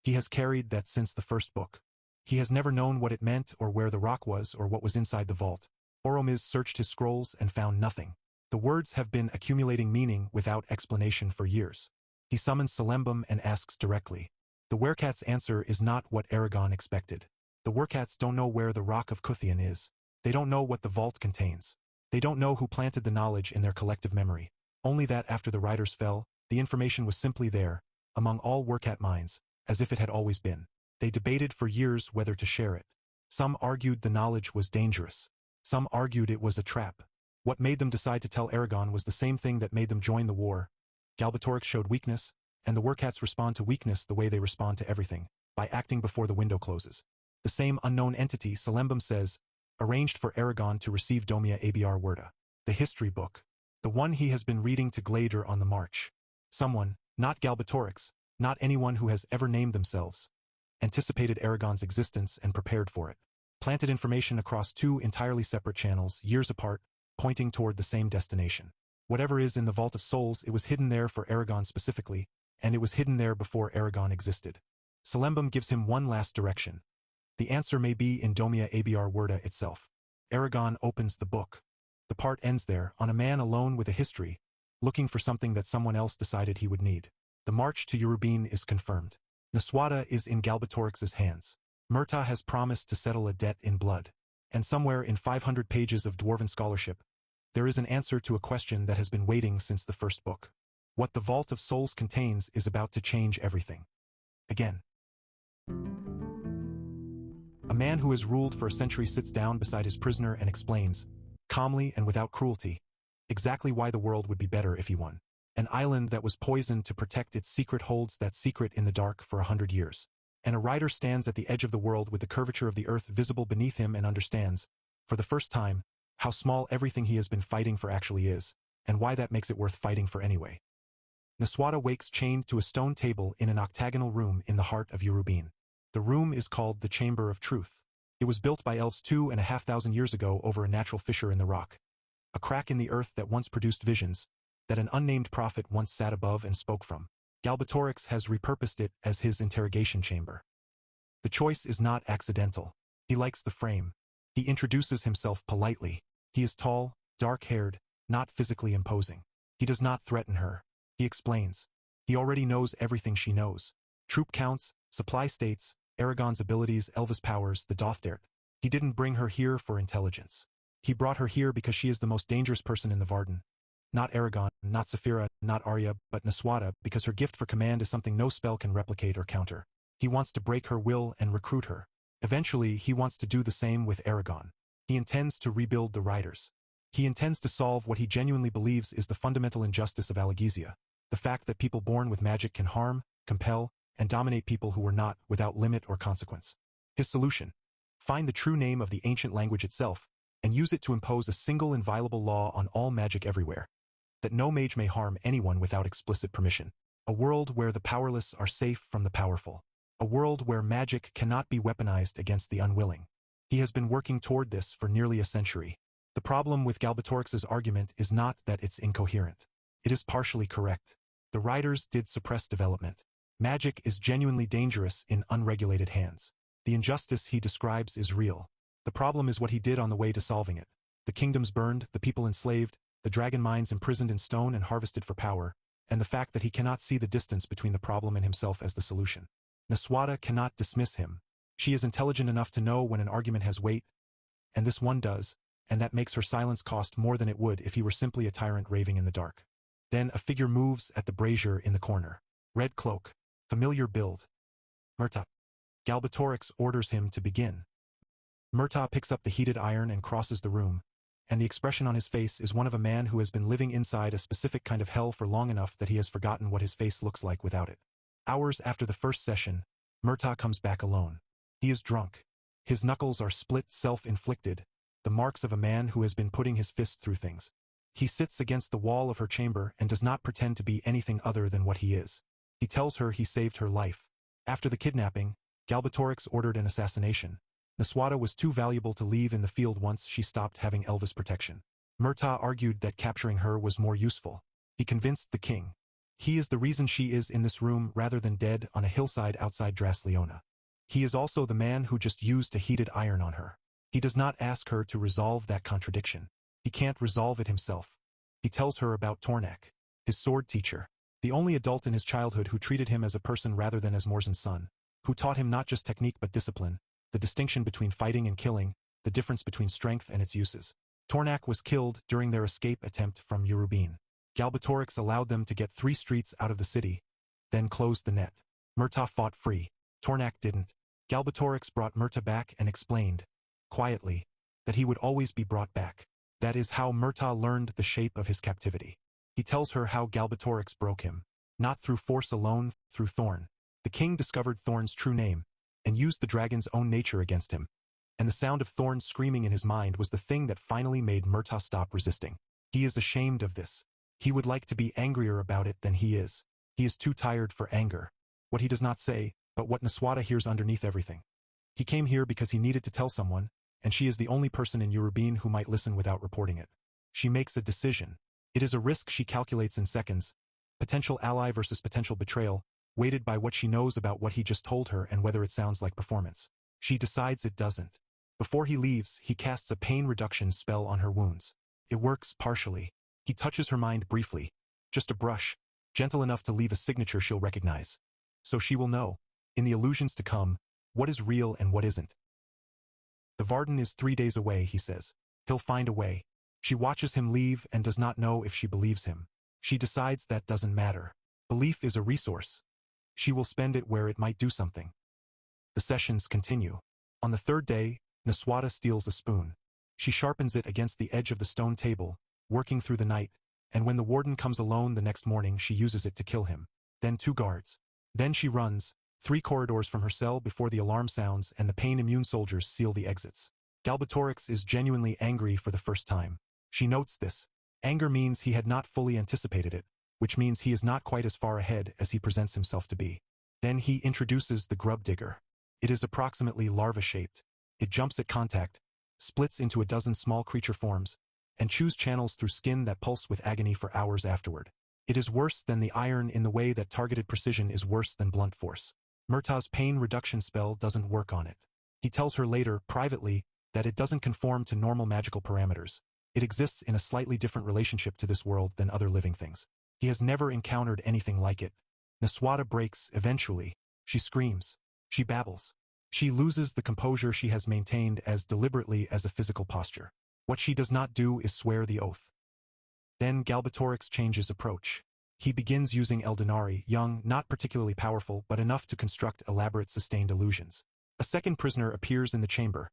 He has carried that since the first book. He has never known what it meant or where the rock was or what was inside the vault. Oromiz searched his scrolls and found nothing. The words have been accumulating meaning without explanation for years. He summons Celembum and asks directly. The Werecats' answer is not what Eragon expected. The Werecats don't know where the Rock of Cuthian is. They don't know what the vault contains. They don't know who planted the knowledge in their collective memory. Only that after the riders fell, the information was simply there, among all Werecat minds, as if it had always been. They debated for years whether to share it. Some argued the knowledge was dangerous. Some argued it was a trap. What made them decide to tell Eragon was the same thing that made them join the war. Galbatorix showed weakness, and the Werecats respond to weakness the way they respond to everything, by acting before the window closes. The same unknown entity, Celembum says, arranged for Eragon to receive Domia Abr Werda, the history book, the one he has been reading to Glaedr on the march. Someone, not Galbatorix, not anyone who has ever named themselves, anticipated Eragon's existence and prepared for it. Planted information across 2 entirely separate channels, years apart, pointing toward the same destination. Whatever is in the Vault of Souls, it was hidden there for Eragon specifically, and it was hidden there before Eragon existed. Celembum gives him one last direction. The answer may be in Domia Abr Werda itself. Eragon opens the book. The part ends there, on a man alone with a history, looking for something that someone else decided he would need. The march to Urubine is confirmed. Nasuada is in Galbatorix's hands. Murtaugh has promised to settle a debt in blood. And somewhere in 500 pages of Dwarven scholarship, there is an answer to a question that has been waiting since the first book. What the Vault of Souls contains is about to change everything. Again. A man who has ruled for a century sits down beside his prisoner and explains, calmly and without cruelty, exactly why the world would be better if he won. An island that was poisoned to protect its secret holds that secret in the dark for 100 years. And a rider stands at the edge of the world with the curvature of the earth visible beneath him and understands, for the first time, how small everything he has been fighting for actually is, and why that makes it worth fighting for anyway. Nasuada wakes chained to a stone table in an octagonal room in the heart of Urubine. The room is called the Chamber of Truth. It was built by elves 2,500 years ago over a natural fissure in the rock. A crack in the earth that once produced visions, that an unnamed prophet once sat above and spoke from. Galbatorix has repurposed it as his interrogation chamber. The choice is not accidental. He likes the frame. He introduces himself politely. He is tall, dark-haired, not physically imposing. He does not threaten her. He explains. He already knows everything she knows. Troop counts, supply states, Eragon's abilities, Elvis powers, the Dothdert. He didn't bring her here for intelligence. He brought her here because she is the most dangerous person in the Varden. Not Eragon, not Saphira, not Arya, but Nasuada, because her gift for command is something no spell can replicate or counter. He wants to break her will and recruit her. Eventually, he wants to do the same with Eragon. He intends to rebuild the Riders. He intends to solve what he genuinely believes is the fundamental injustice of Allegisia, the fact that people born with magic can harm, compel, and dominate people who were not, without limit or consequence. His solution: find the true name of the ancient language itself, and use it to impose a single inviolable law on all magic everywhere. That no mage may harm anyone without explicit permission. A world where the powerless are safe from the powerful. A world where magic cannot be weaponized against the unwilling. He has been working toward this for nearly a century. The problem with Galbatorix's argument is not that it's incoherent. It is partially correct. The Riders did suppress development. Magic is genuinely dangerous in unregulated hands. The injustice he describes is real. The problem is what he did on the way to solving it. The kingdoms burned, the people enslaved, the dragon minds imprisoned in stone and harvested for power, and the fact that he cannot see the distance between the problem and himself as the solution. Nasuada cannot dismiss him. She is intelligent enough to know when an argument has weight, and this one does, and that makes her silence cost more than it would if he were simply a tyrant raving in the dark. Then a figure moves at the brazier in the corner. Red cloak. Familiar build. Murtagh. Galbatorix orders him to begin. Murtagh picks up the heated iron and crosses the room, and the expression on his face is one of a man who has been living inside a specific kind of hell for long enough that he has forgotten what his face looks like without it. Hours after the first session, Murtagh comes back alone. He is drunk. His knuckles are split, self-inflicted, the marks of a man who has been putting his fist through things. He sits against the wall of her chamber and does not pretend to be anything other than what he is. He tells her he saved her life. After the kidnapping, Galbatorix ordered an assassination. Nasuada was too valuable to leave in the field once she stopped having Elvis protection. Murtagh argued that capturing her was more useful. He convinced the king. He is the reason she is in this room rather than dead on a hillside outside Dras-Leona. He is also the man who just used a heated iron on her. He does not ask her to resolve that contradiction. He can't resolve it himself. He tells her about Tornak, his sword teacher, the only adult in his childhood who treated him as a person rather than as Morzen's son, who taught him not just technique but discipline, the distinction between fighting and killing, the difference between strength and its uses. Tornak was killed during their escape attempt from Urubine. Galbatorix allowed them to get 3 streets out of the city, then closed the net. Murtagh fought free. Tornak didn't. Galbatorix brought Murtagh back and explained, quietly, that he would always be brought back. That is how Murtagh learned the shape of his captivity. He tells her how Galbatorix broke him. Not through force alone, through Thorn. The king discovered Thorn's true name, and used the dragon's own nature against him. And the sound of Thorn screaming in his mind was the thing that finally made Murtagh stop resisting. He is ashamed of this. He would like to be angrier about it than he is. He is too tired for anger. What he does not say, but what Nasuada hears underneath everything. He came here because he needed to tell someone, and she is the only person in Urubine who might listen without reporting it. She makes a decision. It is a risk she calculates in seconds. Potential ally versus potential betrayal, weighted by what she knows about what he just told her and whether it sounds like performance. She decides it doesn't. Before he leaves, he casts a pain reduction spell on her wounds. It works partially. He touches her mind briefly. Just a brush, gentle enough to leave a signature she'll recognize. So she will know, in the illusions to come, what is real and what isn't. The Varden is 3 days away, he says. He'll find a way. She watches him leave and does not know if she believes him. She decides that doesn't matter. Belief is a resource. She will spend it where it might do something. The sessions continue. On the 3rd day, Nasuada steals a spoon. She sharpens it against the edge of the stone table, working through the night, and when the warden comes alone the next morning she uses it to kill him. Then 2 guards. Then she runs, 3 corridors from her cell before the alarm sounds and the pain-immune soldiers seal the exits. Galbatorix is genuinely angry for the first time. She notes this. Anger means he had not fully anticipated it, which means he is not quite as far ahead as he presents himself to be. Then he introduces the grub digger. It is approximately larva-shaped. It jumps at contact, splits into a dozen small creature forms, and chews channels through skin that pulse with agony for hours afterward. It is worse than the iron in the way that targeted precision is worse than blunt force. Murtaugh's pain reduction spell doesn't work on it. He tells her later, privately, that it doesn't conform to normal magical parameters. It exists in a slightly different relationship to this world than other living things. He has never encountered anything like it. Nasuada breaks, eventually. She screams. She babbles. She loses the composure she has maintained as deliberately as a physical posture. What she does not do is swear the oath. Then Galbatorix changes approach. He begins using Eldonari, young, not particularly powerful, but enough to construct elaborate sustained illusions. A second prisoner appears in the chamber.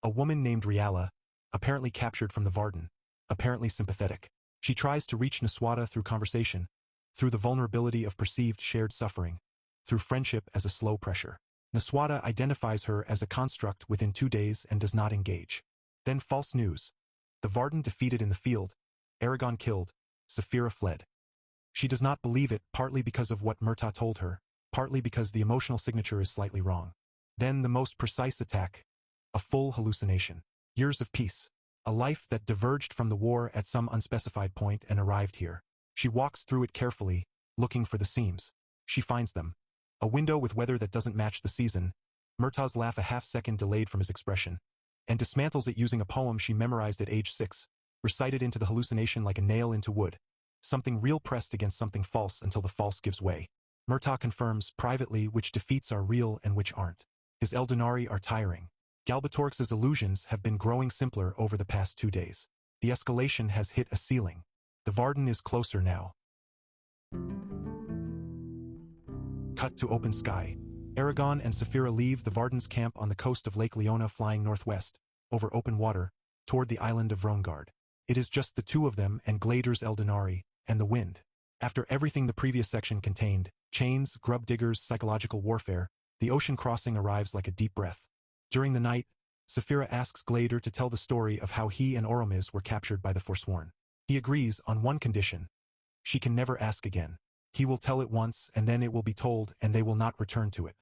A woman named Riala, apparently captured from the Varden, apparently sympathetic. She tries to reach Nasuada through conversation, through the vulnerability of perceived shared suffering, through friendship as a slow pressure. Nasuada identifies her as a construct within 2 days and does not engage. Then false news. The Varden defeated in the field, Eragon killed, Saphira fled. She does not believe it, partly because of what Murtaugh told her, partly because the emotional signature is slightly wrong. Then the most precise attack. A full hallucination. Years of peace. A life that diverged from the war at some unspecified point and arrived here. She walks through it carefully, looking for the seams. She finds them. A window with weather that doesn't match the season. Murtaugh's laugh a half-second delayed from his expression, and dismantles it using a poem she memorized at age 6, recited into the hallucination like a nail into wood. Something real pressed against something false until the false gives way. Murtaugh confirms, privately, which defeats are real and which aren't. His Eldonari are tiring. Galbatorix's illusions have been growing simpler over the past 2 days. The escalation has hit a ceiling. The Varden is closer now. Cut to open sky. Eragon and Saphira leave the Varden's camp on the coast of Lake Leona, flying northwest, over open water, toward the island of Vroengard. It is just the two of them and Glaedr's Eldonari, and the wind. After everything the previous section contained, chains, grub diggers, psychological warfare, the ocean crossing arrives like a deep breath. During the night, Saphira asks Glaedr to tell the story of how he and Aroughs were captured by the Forsworn. He agrees on one condition. She can never ask again. He will tell it once, and then it will be told, and they will not return to it.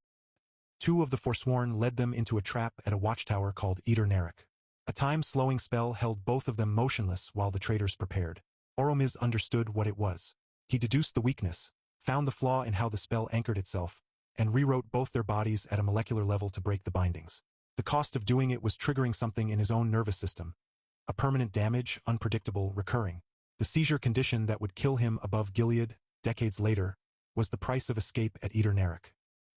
2 of the Forsworn led them into a trap at a watchtower called Glaedr. A time-slowing spell held both of them motionless while the traitors prepared. Aroughs understood what it was. He deduced the weakness, found the flaw in how the spell anchored itself, and rewrote both their bodies at a molecular level to break the bindings. The cost of doing it was triggering something in his own nervous system. A permanent damage, unpredictable, recurring. The seizure condition that would kill him above Gilead, decades later, was the price of escape at Glaedr.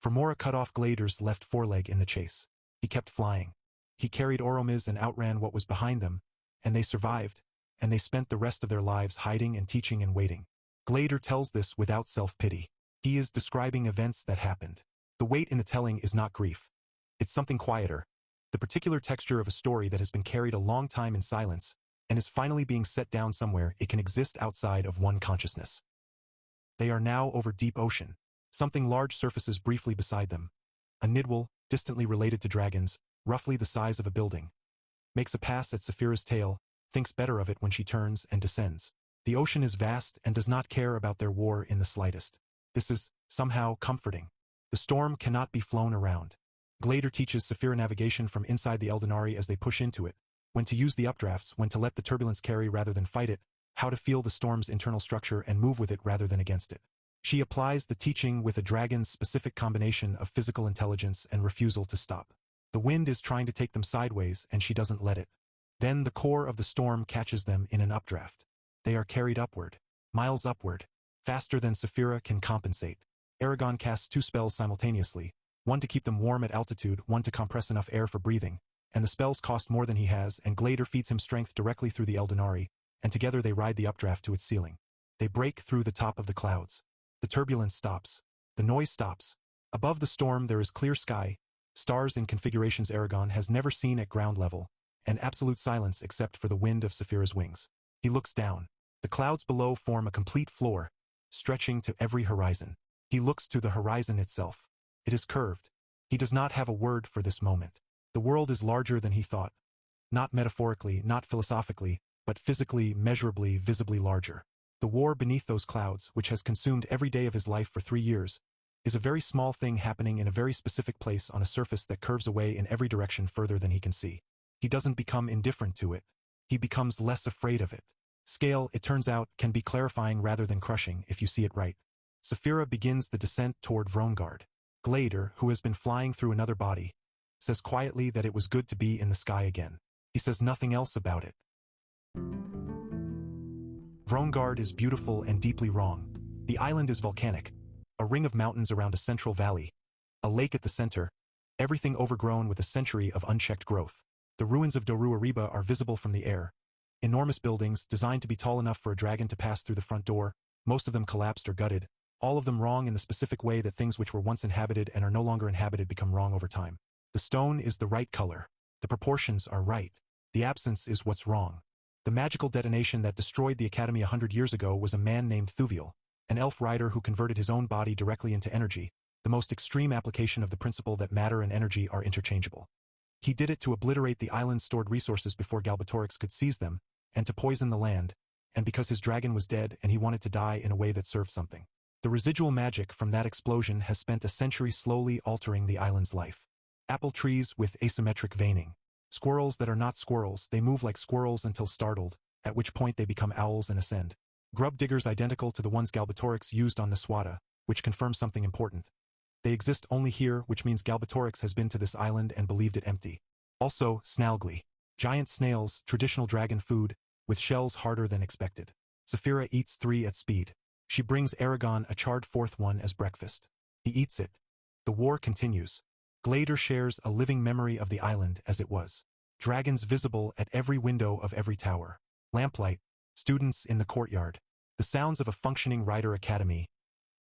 Fomora cut off Glaedr's left foreleg in the chase. He kept flying. He carried Aroughs and outran what was behind them, and they survived, and they spent the rest of their lives hiding and teaching and waiting. Glaedr tells this without self-pity. He is describing events that happened. The weight in the telling is not grief. It's something quieter. The particular texture of a story that has been carried a long time in silence, and is finally being set down somewhere it can exist outside of one consciousness. They are now over deep ocean. Something large surfaces briefly beside them. A Nidwal, distantly related to dragons, roughly the size of a building. Makes a pass at Saphira's tail, thinks better of it when she turns and descends. The ocean is vast and does not care about their war in the slightest. This is, somehow, comforting. The storm cannot be flown around. Glaedr teaches Saphira navigation from inside the Eldonari as they push into it, when to use the updrafts, when to let the turbulence carry rather than fight it, how to feel the storm's internal structure and move with it rather than against it. She applies the teaching with a dragon's specific combination of physical intelligence and refusal to stop. The wind is trying to take them sideways, and she doesn't let it. Then the core of the storm catches them in an updraft. They are carried upward, miles upward, faster than Saphira can compensate. Eragon casts 2 spells simultaneously, one to keep them warm at altitude, one to compress enough air for breathing, and the spells cost more than he has, and Glaedr feeds him strength directly through the Eldonari, and together they ride the updraft to its ceiling. They break through the top of the clouds. The turbulence stops. The noise stops. Above the storm there is clear sky, stars in configurations Eragon has never seen at ground level, and absolute silence except for the wind of Saphira's wings. He looks down. The clouds below form a complete floor, stretching to every horizon. He looks to the horizon itself. It is curved. He does not have a word for this moment. The world is larger than he thought. Not metaphorically, not philosophically, but physically, measurably, visibly larger. The war beneath those clouds, which has consumed every day of his life for 3 years, is a very small thing happening in a very specific place on a surface that curves away in every direction further than he can see. He doesn't become indifferent to it. He becomes less afraid of it. Scale, it turns out, can be clarifying rather than crushing if you see it right. Saphira begins the descent toward Vroengard. Glaedr, who has been flying through another body, says quietly that it was good to be in the sky again. He says nothing else about it. Vroengard is beautiful and deeply wrong. The island is volcanic, a ring of mountains around a central valley, a lake at the center, everything overgrown with a century of unchecked growth. The ruins of Doruariba are visible from the air. Enormous buildings, designed to be tall enough for a dragon to pass through the front door, most of them collapsed or gutted, all of them wrong in the specific way that things which were once inhabited and are no longer inhabited become wrong over time. The stone is the right color. The proportions are right. The absence is what's wrong. The magical detonation that destroyed the Academy 100 years ago was a man named Thuviel, an elf rider who converted his own body directly into energy, the most extreme application of the principle that matter and energy are interchangeable. He did it to obliterate the island's stored resources before Galbatorix could seize them, and to poison the land, and because his dragon was dead and he wanted to die in a way that served something. The residual magic from that explosion has spent a century slowly altering the island's life. Apple trees with asymmetric veining. Squirrels that are not squirrels, they move like squirrels until startled, at which point they become owls and ascend. Grub diggers identical to the ones Galbatorix used on Nasuada, which confirms something important. They exist only here, which means Galbatorix has been to this island and believed it empty. Also, Snalgly. Giant snails, traditional dragon food, with shells harder than expected. Saphira eats 3 at speed. She brings Eragon a charred 4th one as breakfast. He eats it. The war continues. Glaedr shares a living memory of the island as it was. Dragons visible at every window of every tower. Lamplight, students in the courtyard. The sounds of a functioning rider academy.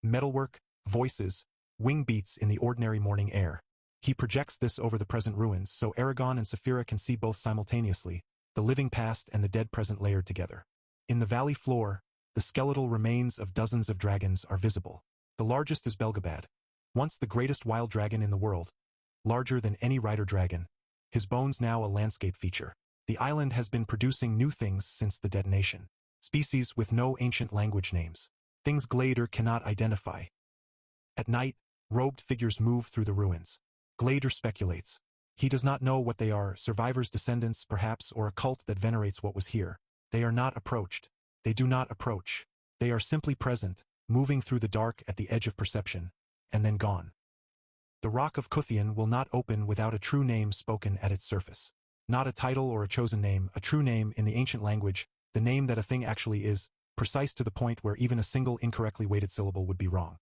Metalwork, voices, wing beats in the ordinary morning air. He projects this over the present ruins so Eragon and Saphira can see both simultaneously, the living past and the dead present layered together. In the valley floor, the skeletal remains of dozens of dragons are visible. The largest is Belgabad, once the greatest wild dragon in the world, larger than any rider dragon. His bones now a landscape feature. The island has been producing new things since the detonation. Species with no ancient language names. Things Glaedr cannot identify. At night, robed figures move through the ruins. Glaedr speculates. He does not know what they are, survivors' descendants perhaps, or a cult that venerates what was here. They are not approached. They do not approach. They are simply present, moving through the dark at the edge of perception, and then gone. The Rock of Cuthian will not open without a true name spoken at its surface. Not a title or a chosen name, a true name in the ancient language, the name that a thing actually is, precise to the point where even a single incorrectly weighted syllable would be wrong.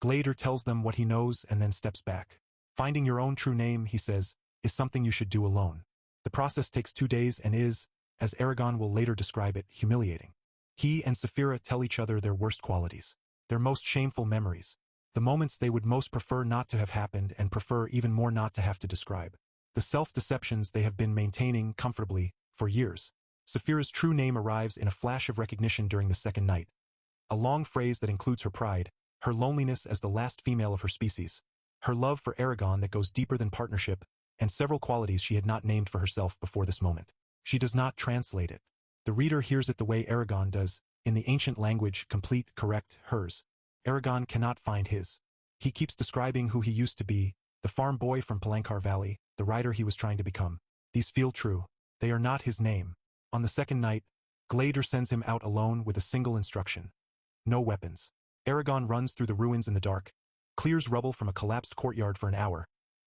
Glaedr tells them what he knows and then steps back. Finding your own true name, he says, is something you should do alone. The process takes 2 days and is, as Eragon will later describe it, humiliating. He and Saphira tell each other their worst qualities, their most shameful memories, the moments they would most prefer not to have happened and prefer even more not to have to describe. The self-deceptions they have been maintaining comfortably for years. Saphira's true name arrives in a flash of recognition during the second night. A long phrase that includes her pride, her loneliness as the last female of her species, her love for Eragon that goes deeper than partnership, and several qualities she had not named for herself before this moment. She does not translate it. The reader hears it the way Eragon does, in the ancient language, complete, correct, hers. Eragon cannot find his. He keeps describing who he used to be, the farm boy from Palancar Valley, the rider he was trying to become. These feel true. They are not his name. On the second night, Glaedr sends him out alone with a single instruction. No weapons. Eragon runs through the ruins in the dark, clears rubble from a collapsed courtyard for an hour,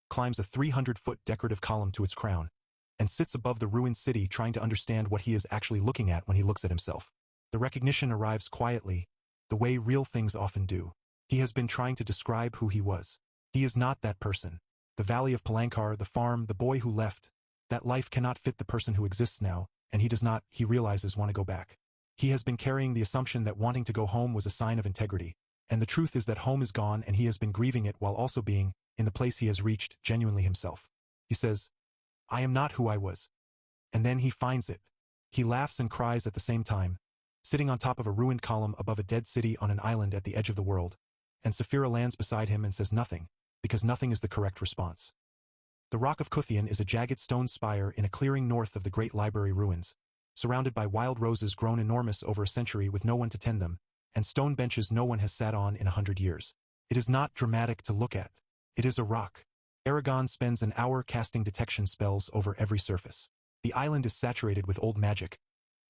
climbs a 300-foot decorative column to its crown, and sits above the ruined city trying to understand what he is actually looking at when he looks at himself. The recognition arrives quietly, the way real things often do. He has been trying to describe who he was. He is not that person. The valley of Palancar, the farm, the boy who left. That life cannot fit the person who exists now, and he does not, he realizes, want to go back. He has been carrying the assumption that wanting to go home was a sign of integrity, and the truth is that home is gone and he has been grieving it while also being, in the place he has reached, genuinely himself. He says, I am not who I was. And then he finds it. He laughs and cries at the same time, sitting on top of a ruined column above a dead city on an island at the edge of the world, and Saphira lands beside him and says nothing, because nothing is the correct response. The Rock of Cuthian is a jagged stone spire in a clearing north of the great library ruins, surrounded by wild roses grown enormous over a century with no one to tend them, and stone benches no one has sat on in 100 years. It is not dramatic to look at. It is a rock. Eragon spends an hour casting detection spells over every surface. The island is saturated with old magic,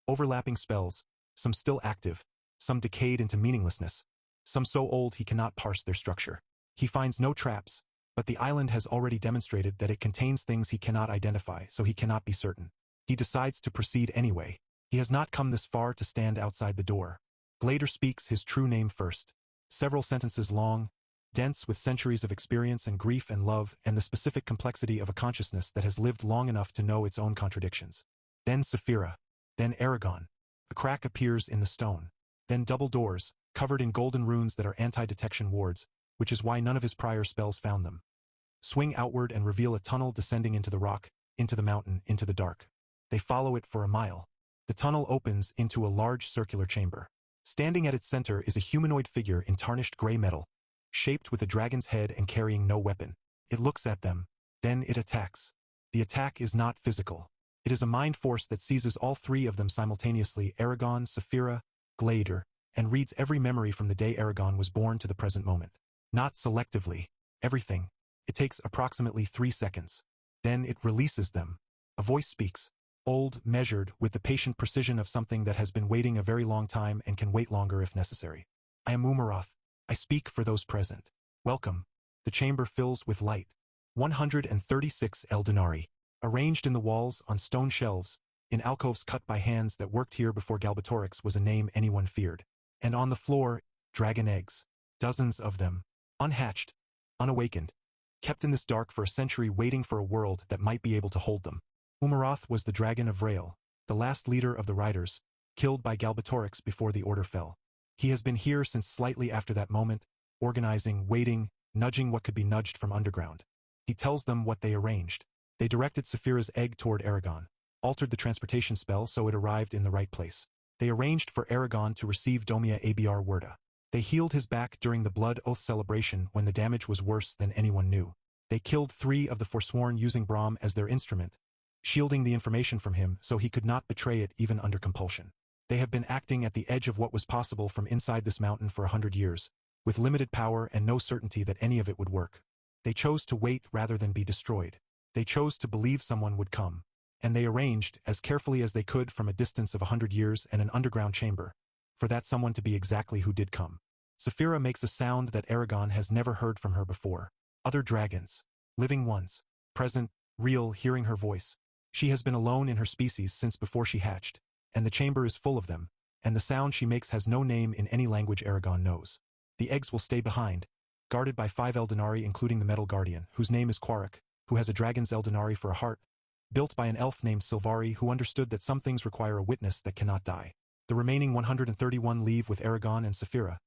Overlapping spells, some still active, some decayed into meaninglessness, some so old he cannot parse their structure. He finds no traps, but the island has already demonstrated that it contains things he cannot identify, so he cannot be certain. He decides to proceed anyway. He has not come this far to stand outside the door. Glaedr speaks his true name first. Several sentences long, dense with centuries of experience and grief and love and the specific complexity of a consciousness that has lived long enough to know its own contradictions. Then Saphira. Then Eragon. A crack appears in the stone. Then double doors, covered in golden runes that are anti-detection wards, which is why none of his prior spells found them. Swing outward and reveal a tunnel descending into the rock, into the mountain, into the dark. They follow it for a mile. The tunnel opens into a large circular chamber. Standing at its center is a humanoid figure in tarnished gray metal, shaped with a dragon's head and carrying no weapon. It looks at them, then it attacks. The attack is not physical. It is a mind force that seizes all three of them simultaneously, Eragon, Saphira, Glaedr, and reads every memory from the day Eragon was born to the present moment. Not selectively. Everything. It takes approximately 3 seconds. Then it releases them. A voice speaks. Old, measured, with the patient precision of something that has been waiting a very long time and can wait longer if necessary. I am Umaroth. I speak for those present. Welcome. The chamber fills with light. 136 Eldenari. Arranged in the walls, on stone shelves, in alcoves cut by hands that worked here before Galbatorix was a name anyone feared. And on the floor, dragon eggs. Dozens of them. Unhatched. Unawakened. Kept in this dark for a century waiting for a world that might be able to hold them. Umaroth was the dragon of Rael, the last leader of the Riders, killed by Galbatorix before the order fell. He has been here since slightly after that moment, organizing, waiting, nudging what could be nudged from underground. He tells them what they arranged. They directed Saphira's egg toward Eragon, altered the transportation spell so it arrived in the right place. They arranged for Eragon to receive Domia Abr Werda. They healed his back during the Blood Oath celebration when the damage was worse than anyone knew. They killed 3 of the Forsworn using Brahm as their instrument, shielding the information from him so he could not betray it even under compulsion. They have been acting at the edge of what was possible from inside this mountain for 100 years, with limited power and no certainty that any of it would work. They chose to wait rather than be destroyed. They chose to believe someone would come, and they arranged, as carefully as they could from a distance of 100 years and an underground chamber, for that someone to be exactly who did come. Saphira makes a sound that Eragon has never heard from her before. Other dragons, living ones, present, real, hearing her voice. She has been alone in her species since before she hatched, and the chamber is full of them, and the sound she makes has no name in any language Eragon knows. The eggs will stay behind, guarded by 5 Eldenari including the Metal Guardian, whose name is Quarik, who has a dragon's Eldenari for a heart, built by an elf named Silvari who understood that some things require a witness that cannot die. The remaining 131 leave with Eragon and Saphira,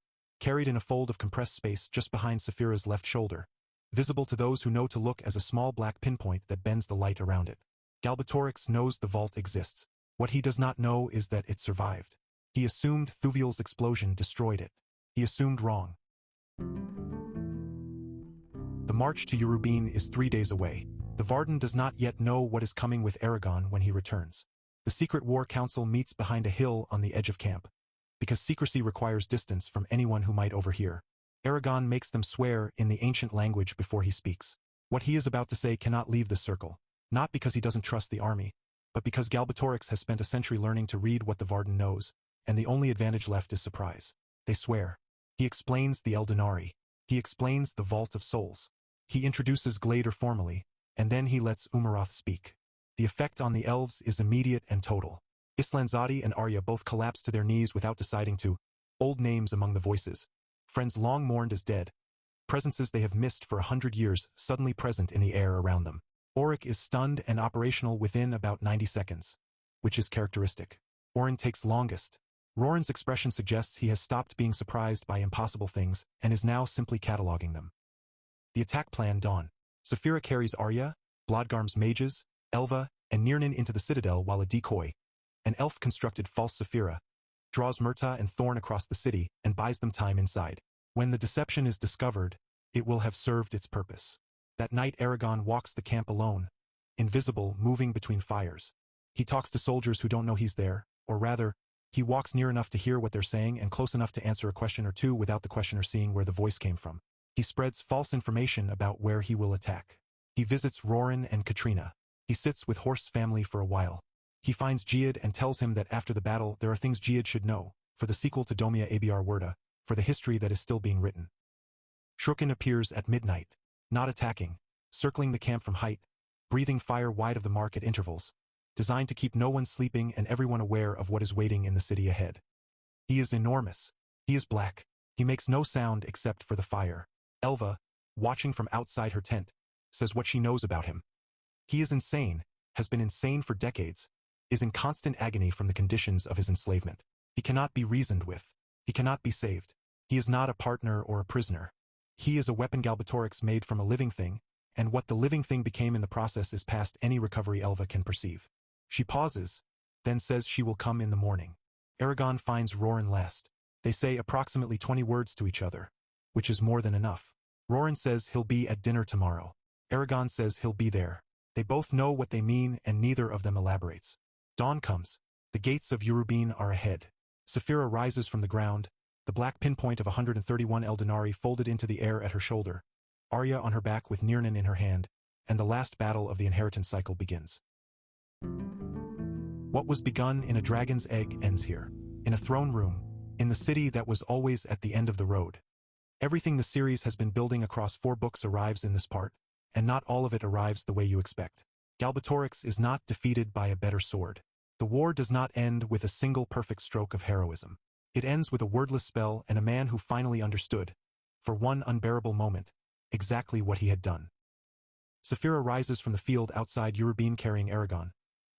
carried in a fold of compressed space just behind Saphira's left shoulder, visible to those who know to look as a small black pinpoint that bends the light around it. Galbatorix knows the vault exists. What he does not know is that it survived. He assumed Thuviel's explosion destroyed it. He assumed wrong. The march to Urubine is 3 days away. The Varden does not yet know what is coming with Eragon when he returns. The Secret War Council meets behind a hill on the edge of camp. Because secrecy requires distance from anyone who might overhear, Eragon makes them swear in the ancient language before he speaks. What he is about to say cannot leave the circle, not because he doesn't trust the army, but because Galbatorix has spent a century learning to read what the Varden knows, and the only advantage left is surprise. They swear. He explains the Eldenari. He explains the Vault of Souls. He introduces Glaedr formally, and then he lets Umaroth speak. The effect on the elves is immediate and total. Islanzadi and Arya both collapse to their knees without deciding to. Old names among the voices. Friends long mourned as dead. Presences they have missed for 100 years suddenly present in the air around them. Auric is stunned and operational within about 90 seconds, which is characteristic. Orin takes longest. Roran's expression suggests he has stopped being surprised by impossible things and is now simply cataloging them. The attack plan dawn. Saphira carries Arya, Blodgarm's mages, Elva, and Nirnan into the citadel while a decoy, an elf-constructed false Saphira, draws Murta and Thorn across the city and buys them time inside. When the deception is discovered, it will have served its purpose. That night Eragon walks the camp alone, invisible, moving between fires. He talks to soldiers who don't know he's there, or rather, he walks near enough to hear what they're saying and close enough to answer a question or two without the questioner seeing where the voice came from. He spreads false information about where he will attack. He visits Roran and Katrina. He sits with Horst's family for a while. He finds Giad and tells him that after the battle there are things Giad should know, for the sequel to Domia Abr Werda, for the history that is still being written. Shrukin appears at midnight, not attacking, circling the camp from height, breathing fire wide of the mark at intervals, designed to keep no one sleeping and everyone aware of what is waiting in the city ahead. He is enormous. He is black. He makes no sound except for the fire. Elva, watching from outside her tent, says what she knows about him. He is insane, has been insane for decades, is in constant agony from the conditions of his enslavement. He cannot be reasoned with. He cannot be saved. He is not a partner or a prisoner. He is a weapon Galbatorix made from a living thing, and what the living thing became in the process is past any recovery Elva can perceive. She pauses, then says she will come in the morning. Eragon finds Roran last. They say approximately 20 words to each other, which is more than enough. Roran says he'll be at dinner tomorrow. Eragon says he'll be there. They both know what they mean and neither of them elaborates. Dawn comes. The gates of Urubine are ahead. Saphira rises from the ground, the black pinpoint of 131 Eldenari folded into the air at her shoulder, Arya on her back with Nirnan in her hand, and the last battle of the inheritance cycle begins. What was begun in a dragon's egg ends here, in a throne room, in the city that was always at the end of the road. Everything the series has been building across 4 books arrives in this part, and not all of it arrives the way you expect. Galbatorix is not defeated by a better sword. The war does not end with a single perfect stroke of heroism. It ends with a wordless spell and a man who finally understood, for one unbearable moment, exactly what he had done. Saphira rises from the field outside Urubine carrying Eragon,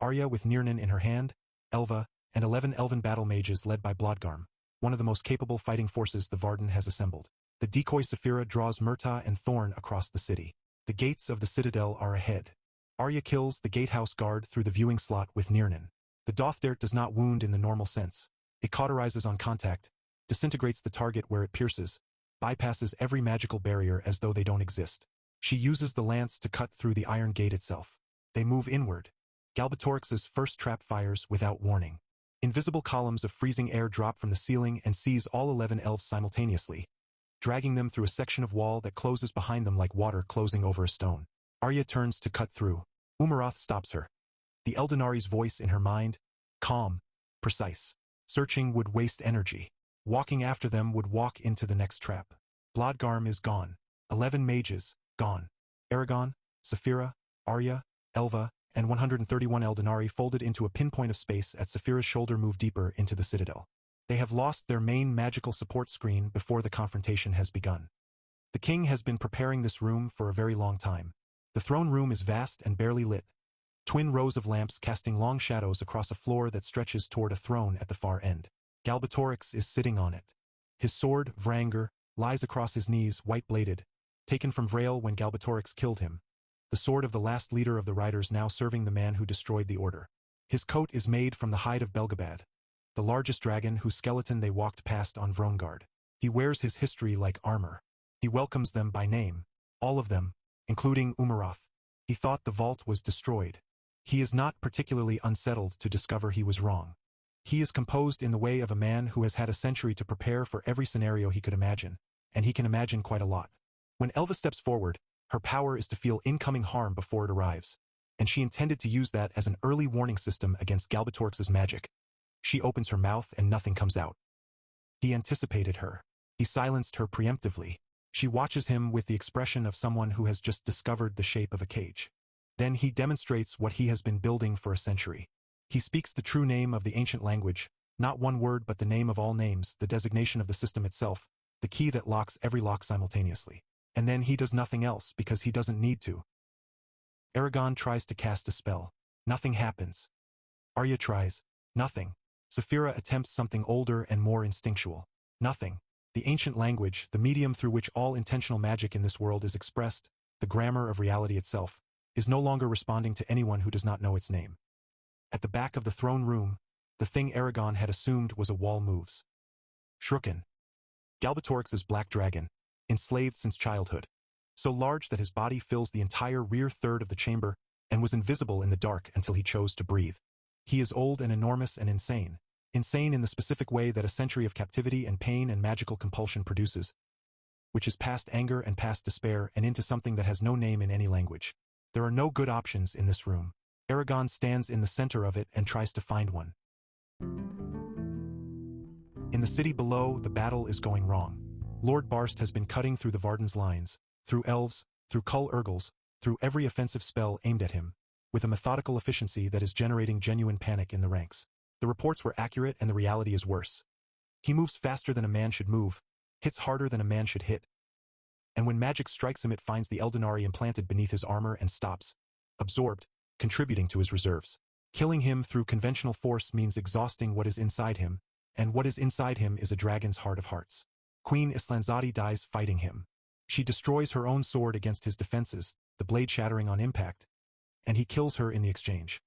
Arya with Nirnan in her hand, Elva, and 11 elven battle mages led by Blodgarm, one of the most capable fighting forces the Varden has assembled. The decoy Saphira draws Murta and Thorn across the city. The gates of the citadel are ahead. Arya kills the gatehouse guard through the viewing slot with Nirnan. The Dothdert does not wound in the normal sense. It cauterizes on contact, disintegrates the target where it pierces, bypasses every magical barrier as though they don't exist. She uses the lance to cut through the iron gate itself. They move inward. Galbatorix's first trap fires without warning. Invisible columns of freezing air drop from the ceiling and seize all 11 elves simultaneously, dragging them through a section of wall that closes behind them like water closing over a stone. Arya turns to cut through. Umaroth stops her. The Eldenari's voice in her mind, calm, precise. Searching would waste energy. Walking after them would walk into the next trap. Blodgarm is gone. 11 mages, gone. Eragon, Saphira, Arya, Elva, and 131 Eldenari folded into a pinpoint of space at Saphira's shoulder move deeper into the citadel. They have lost their main magical support screen before the confrontation has begun. The king has been preparing this room for a very long time. The throne room is vast and barely lit. Twin rows of lamps casting long shadows across a floor that stretches toward a throne at the far end. Galbatorix is sitting on it. His sword, Vroengard, lies across his knees, white-bladed, taken from Vrael when Galbatorix killed him. The sword of the last leader of the Riders now serving the man who destroyed the Order. His coat is made from the hide of Belgabad, the largest dragon whose skeleton they walked past on Vroengard. He wears his history like armor. He welcomes them by name, all of them, including Umaroth. He thought the vault was destroyed. He is not particularly unsettled to discover he was wrong. He is composed in the way of a man who has had a century to prepare for every scenario he could imagine, and he can imagine quite a lot. When Elva steps forward, her power is to feel incoming harm before it arrives, and she intended to use that as an early warning system against Galbatorix's magic. She opens her mouth and nothing comes out. He anticipated her. He silenced her preemptively. She watches him with the expression of someone who has just discovered the shape of a cage. Then he demonstrates what he has been building for a century. He speaks the true name of the ancient language, not one word but the name of all names, the designation of the system itself, the key that locks every lock simultaneously. And then he does nothing else because he doesn't need to. Eragon tries to cast a spell. Nothing happens. Arya tries. Nothing. Saphira attempts something older and more instinctual. Nothing. The ancient language, the medium through which all intentional magic in this world is expressed, the grammar of reality itself, is no longer responding to anyone who does not know its name. At the back of the throne room, the thing Eragon had assumed was a wall moves. Shrukin. Galbatorix's black dragon, enslaved since childhood, so large that his body fills the entire rear third of the chamber and was invisible in the dark until he chose to breathe. He is old and enormous and insane. Insane in the specific way that a century of captivity and pain and magical compulsion produces, which is past anger and past despair and into something that has no name in any language. There are no good options in this room. Eragon stands in the center of it and tries to find one. In the city below, the battle is going wrong. Lord Barst has been cutting through the Varden's lines, through elves, through Cull Urgles, through every offensive spell aimed at him, with a methodical efficiency that is generating genuine panic in the ranks. The reports were accurate and the reality is worse. He moves faster than a man should move, hits harder than a man should hit. And when magic strikes him, it finds the Eldonari implanted beneath his armor and stops, absorbed, contributing to his reserves. Killing him through conventional force means exhausting what is inside him, and what is inside him is a dragon's heart of hearts. Queen Islanzadi dies fighting him. She destroys her own sword against his defenses, the blade shattering on impact, and he kills her in the exchange.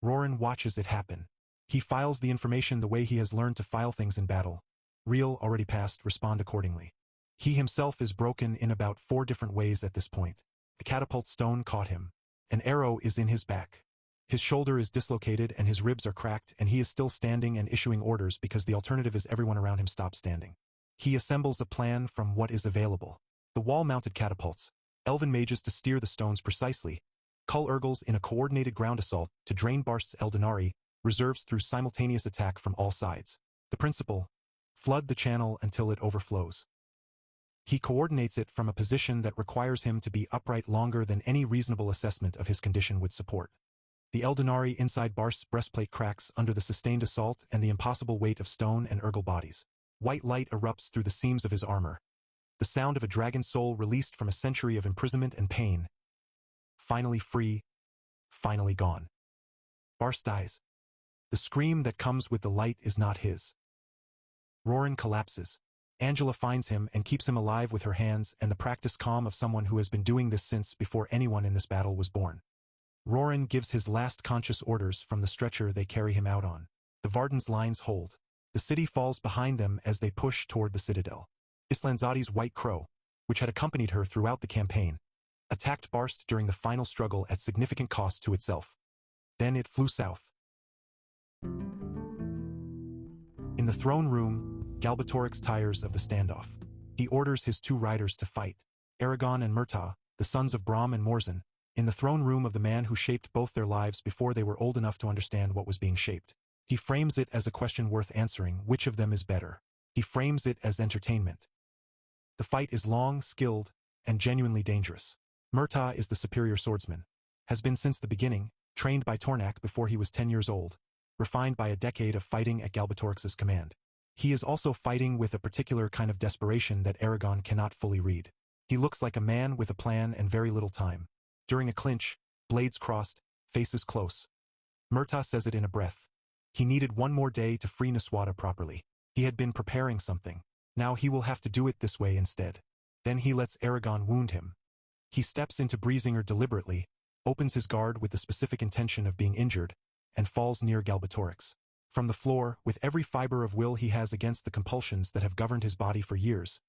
Roran watches it happen. He files the information the way he has learned to file things in battle. Real, already past, respond accordingly. He himself is broken in about 4 different ways at this point. A catapult stone caught him. An arrow is in his back. His shoulder is dislocated and his ribs are cracked, and he is still standing and issuing orders because the alternative is everyone around him stops standing. He assembles a plan from what is available. The wall-mounted catapults, elven mages to steer the stones precisely, Cull Urgles in a coordinated ground assault to drain Barst's Eldonari, reserves through simultaneous attack from all sides. The principle: flood the channel until it overflows. He coordinates it from a position that requires him to be upright longer than any reasonable assessment of his condition would support. The Eldonari inside Barst's breastplate cracks under the sustained assault and the impossible weight of stone and Urgle bodies. White light erupts through the seams of his armor. The sound of a dragon soul released from a century of imprisonment and pain. Finally free, finally gone. Barst dies. The scream that comes with the light is not his. Roran collapses. Angela finds him and keeps him alive with her hands and the practiced calm of someone who has been doing this since before anyone in this battle was born. Roran gives his last conscious orders from the stretcher they carry him out on. The Varden's lines hold. The city falls behind them as they push toward the citadel. Islanzadi's White Crow, which had accompanied her throughout the campaign, attacked Barst during the final struggle at significant cost to itself. Then it flew south. In the throne room, Galbatorix tires of the standoff. He orders his 2 riders to fight, Eragon and Murtagh, the sons of Brom and Morzin, in the throne room of the man who shaped both their lives before they were old enough to understand what was being shaped. He frames it as a question worth answering: which of them is better? He frames it as entertainment. The fight is long, skilled, and genuinely dangerous. Murtagh is the superior swordsman, has been since the beginning, trained by Tornak before he was 10 years old, refined by a decade of fighting at Galbatorix's command. He is also fighting with a particular kind of desperation that Eragon cannot fully read. He looks like a man with a plan and very little time. During a clinch, blades crossed, faces close. Murtagh says it in a breath. He needed 1 more day to free Nasuada properly. He had been preparing something. Now he will have to do it this way instead. Then he lets Eragon wound him. He steps into Breezinger deliberately, opens his guard with the specific intention of being injured, and falls near Galbatorix. From the floor, with every fiber of will he has against the compulsions that have governed his body for years,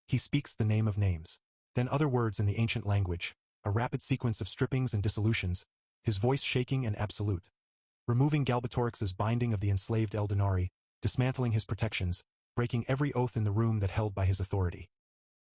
he speaks the name of names. Then other words in the ancient language, a rapid sequence of strippings and dissolutions, his voice shaking and absolute. Removing Galbatorix's binding of the enslaved Eldonari, dismantling his protections, breaking every oath in the room that held by his authority.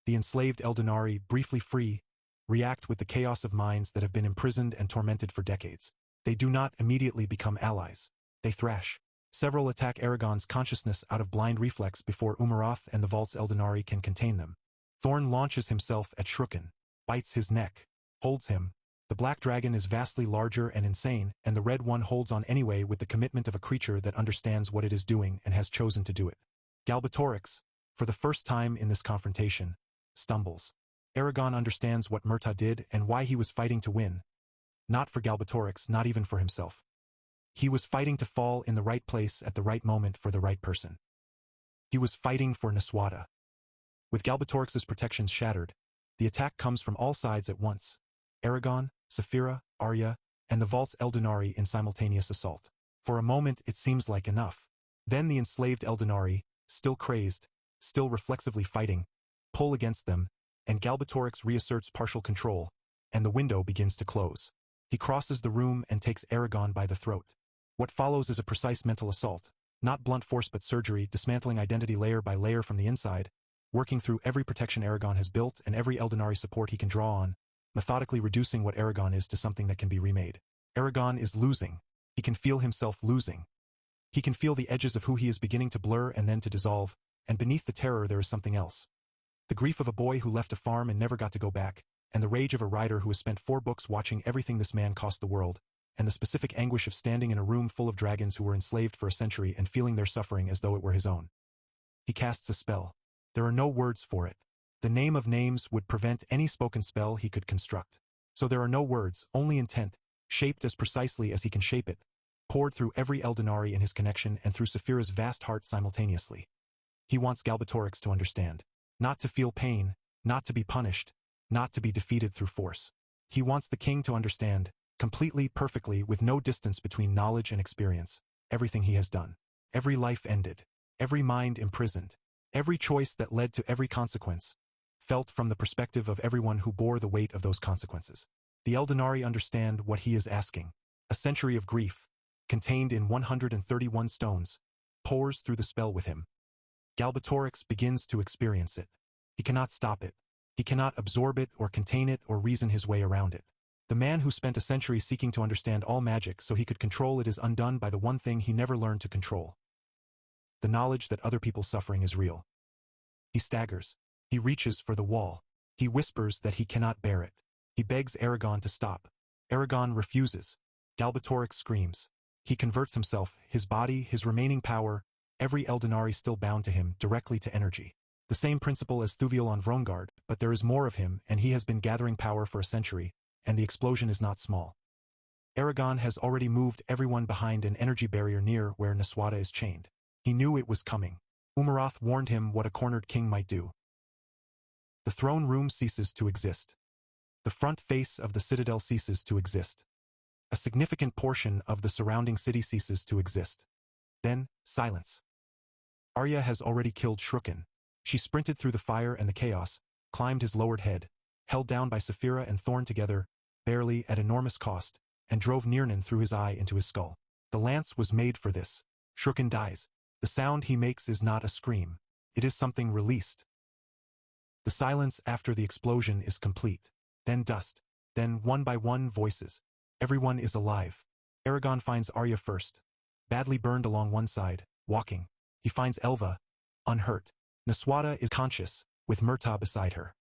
The enslaved Eldonari, briefly free, react with the chaos of minds that have been imprisoned and tormented for decades. They do not immediately become allies. They thrash. Several attack Eragon's consciousness out of blind reflex before Umaroth and the Vault's Eldonari can contain them. Thorn launches himself at Shrukin, bites his neck, holds him. The black dragon is vastly larger and insane, and the red one holds on anyway with the commitment of a creature that understands what it is doing and has chosen to do it. Galbatorix, for the first time in this confrontation, stumbles. Eragon understands what Murtagh did and why he was fighting to win. Not for Galbatorix, not even for himself. He was fighting to fall in the right place at the right moment for the right person. He was fighting for Nasuada. With Galbatorix's protections shattered, the attack comes from all sides at once. Eragon, Saphira, Arya, and the Vault's Eldonari in simultaneous assault. For a moment it seems like enough. Then the enslaved Eldonari, still crazed, still reflexively fighting, pull against them, and Galbatorix reasserts partial control, and the window begins to close. He crosses the room and takes Eragon by the throat. What follows is a precise mental assault, not blunt force but surgery, dismantling identity layer by layer from the inside, working through every protection Eragon has built and every Eldonari support he can draw on, methodically reducing what Eragon is to something that can be remade. Eragon is losing. He can feel himself losing. He can feel the edges of who he is beginning to blur and then to dissolve, and beneath the terror there is something else. The grief of a boy who left a farm and never got to go back, and the rage of a writer who has spent 4 books watching everything this man cost the world, and the specific anguish of standing in a room full of dragons who were enslaved for a century and feeling their suffering as though it were his own. He casts a spell. There are no words for it. The name of names would prevent any spoken spell he could construct. So there are no words, only intent, shaped as precisely as he can shape it, poured through every Eldonari in his connection and through Saphira's vast heart simultaneously. He wants Galbatorix to understand. Not to feel pain, not to be punished, not to be defeated through force. He wants the king to understand, completely, perfectly, with no distance between knowledge and experience, everything he has done. Every life ended. Every mind imprisoned. Every choice that led to every consequence, felt from the perspective of everyone who bore the weight of those consequences. The Eldonari understand what he is asking. A century of grief, contained in 131 stones, pours through the spell with him. Galbatorix begins to experience it. He cannot stop it. He cannot absorb it or contain it or reason his way around it. The man who spent a century seeking to understand all magic so he could control it is undone by the one thing he never learned to control. The knowledge that other people's suffering is real. He staggers. He reaches for the wall. He whispers that he cannot bear it. He begs Eragon to stop. Eragon refuses. Galbatorix screams. He converts himself, his body, his remaining power, every Eldonari still bound to him, directly to energy. The same principle as Thuviel on Vroengard, but there is more of him, and he has been gathering power for a century, and the explosion is not small. Eragon has already moved everyone behind an energy barrier near where Nasuada is chained. He knew it was coming. Umaroth warned him what a cornered king might do. The throne room ceases to exist. The front face of the citadel ceases to exist. A significant portion of the surrounding city ceases to exist. Then, silence. Arya has already killed Shrukin. She sprinted through the fire and the chaos, climbed his lowered head, held down by Saphira and Thorn together, barely at enormous cost, and drove Nirnan through his eye into his skull. The lance was made for this. Shrukin dies. The sound he makes is not a scream. It is something released. The silence after the explosion is complete. Then dust. Then, one by one, voices. Everyone is alive. Eragon finds Arya first. Badly burned along one side, walking. He finds Elva, unhurt. Nasuada is conscious, with Murtagh beside her.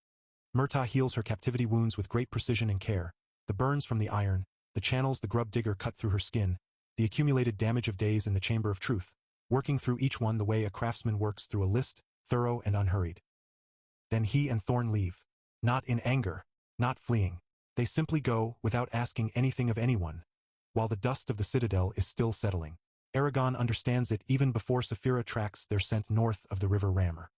Murtagh heals her captivity wounds with great precision and care. The burns from the iron, the channels the grub digger cut through her skin, the accumulated damage of days in the chamber of truth, working through each one the way a craftsman works through a list, thorough and unhurried. Then he and Thorn leave. Not in anger, not fleeing. They simply go, without asking anything of anyone, while the dust of the citadel is still settling. Eragon understands it even before Saphira tracks their scent north of the river Rammer.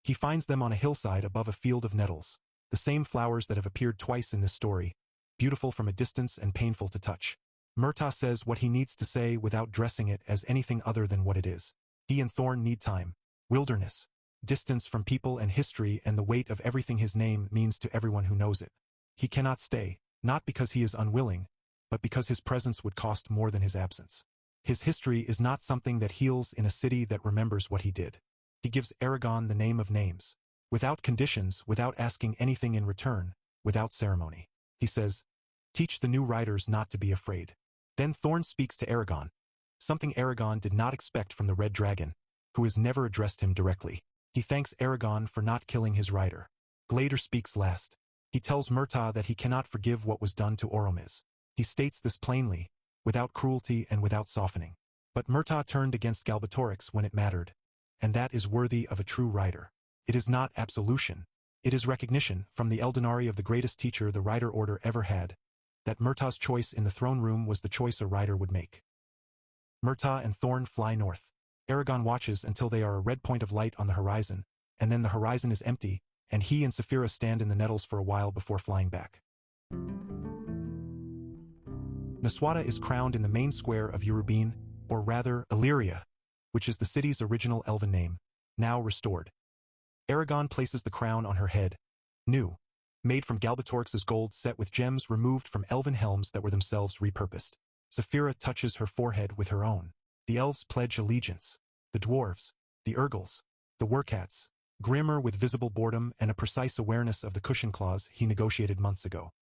He finds them on a hillside above a field of nettles, the same flowers that have appeared twice in this story, beautiful from a distance and painful to touch. Murtagh says what he needs to say without dressing it as anything other than what it is. He and Thorn need time, wilderness, distance from people and history and the weight of everything his name means to everyone who knows it. He cannot stay, not because he is unwilling, but because his presence would cost more than his absence. His history is not something that heals in a city that remembers what he did. He gives Eragon the name of names, without conditions, without asking anything in return, without ceremony. He says, "Teach the new riders not to be afraid." Then Thorn speaks to Eragon, something Eragon did not expect from the Red Dragon, who has never addressed him directly. He thanks Eragon for not killing his rider. Glaedr speaks last. He tells Murtagh that he cannot forgive what was done to Aroughs. He states this plainly, without cruelty and without softening. But Murtagh turned against Galbatorix when it mattered, and that is worthy of a true rider. It is not absolution. It is recognition, from the Eldonari of the greatest teacher the Rider Order ever had, that Murtagh's choice in the throne room was the choice a rider would make. Murtagh and Thorn fly north. Eragon watches until they are a red point of light on the horizon, and then the horizon is empty, and he and Saphira stand in the nettles for a while before flying back. Nasuada is crowned in the main square of Urubine, or rather, Illyria, which is the city's original elven name, now restored. Eragon places the crown on her head, new, made from Galbatorix's gold set with gems removed from elven helms that were themselves repurposed. Saphira touches her forehead with her own. The elves pledge allegiance. The dwarves, the Urgles, the Wercats, Grimmer with visible boredom and a precise awareness of the cushion clause he negotiated months ago.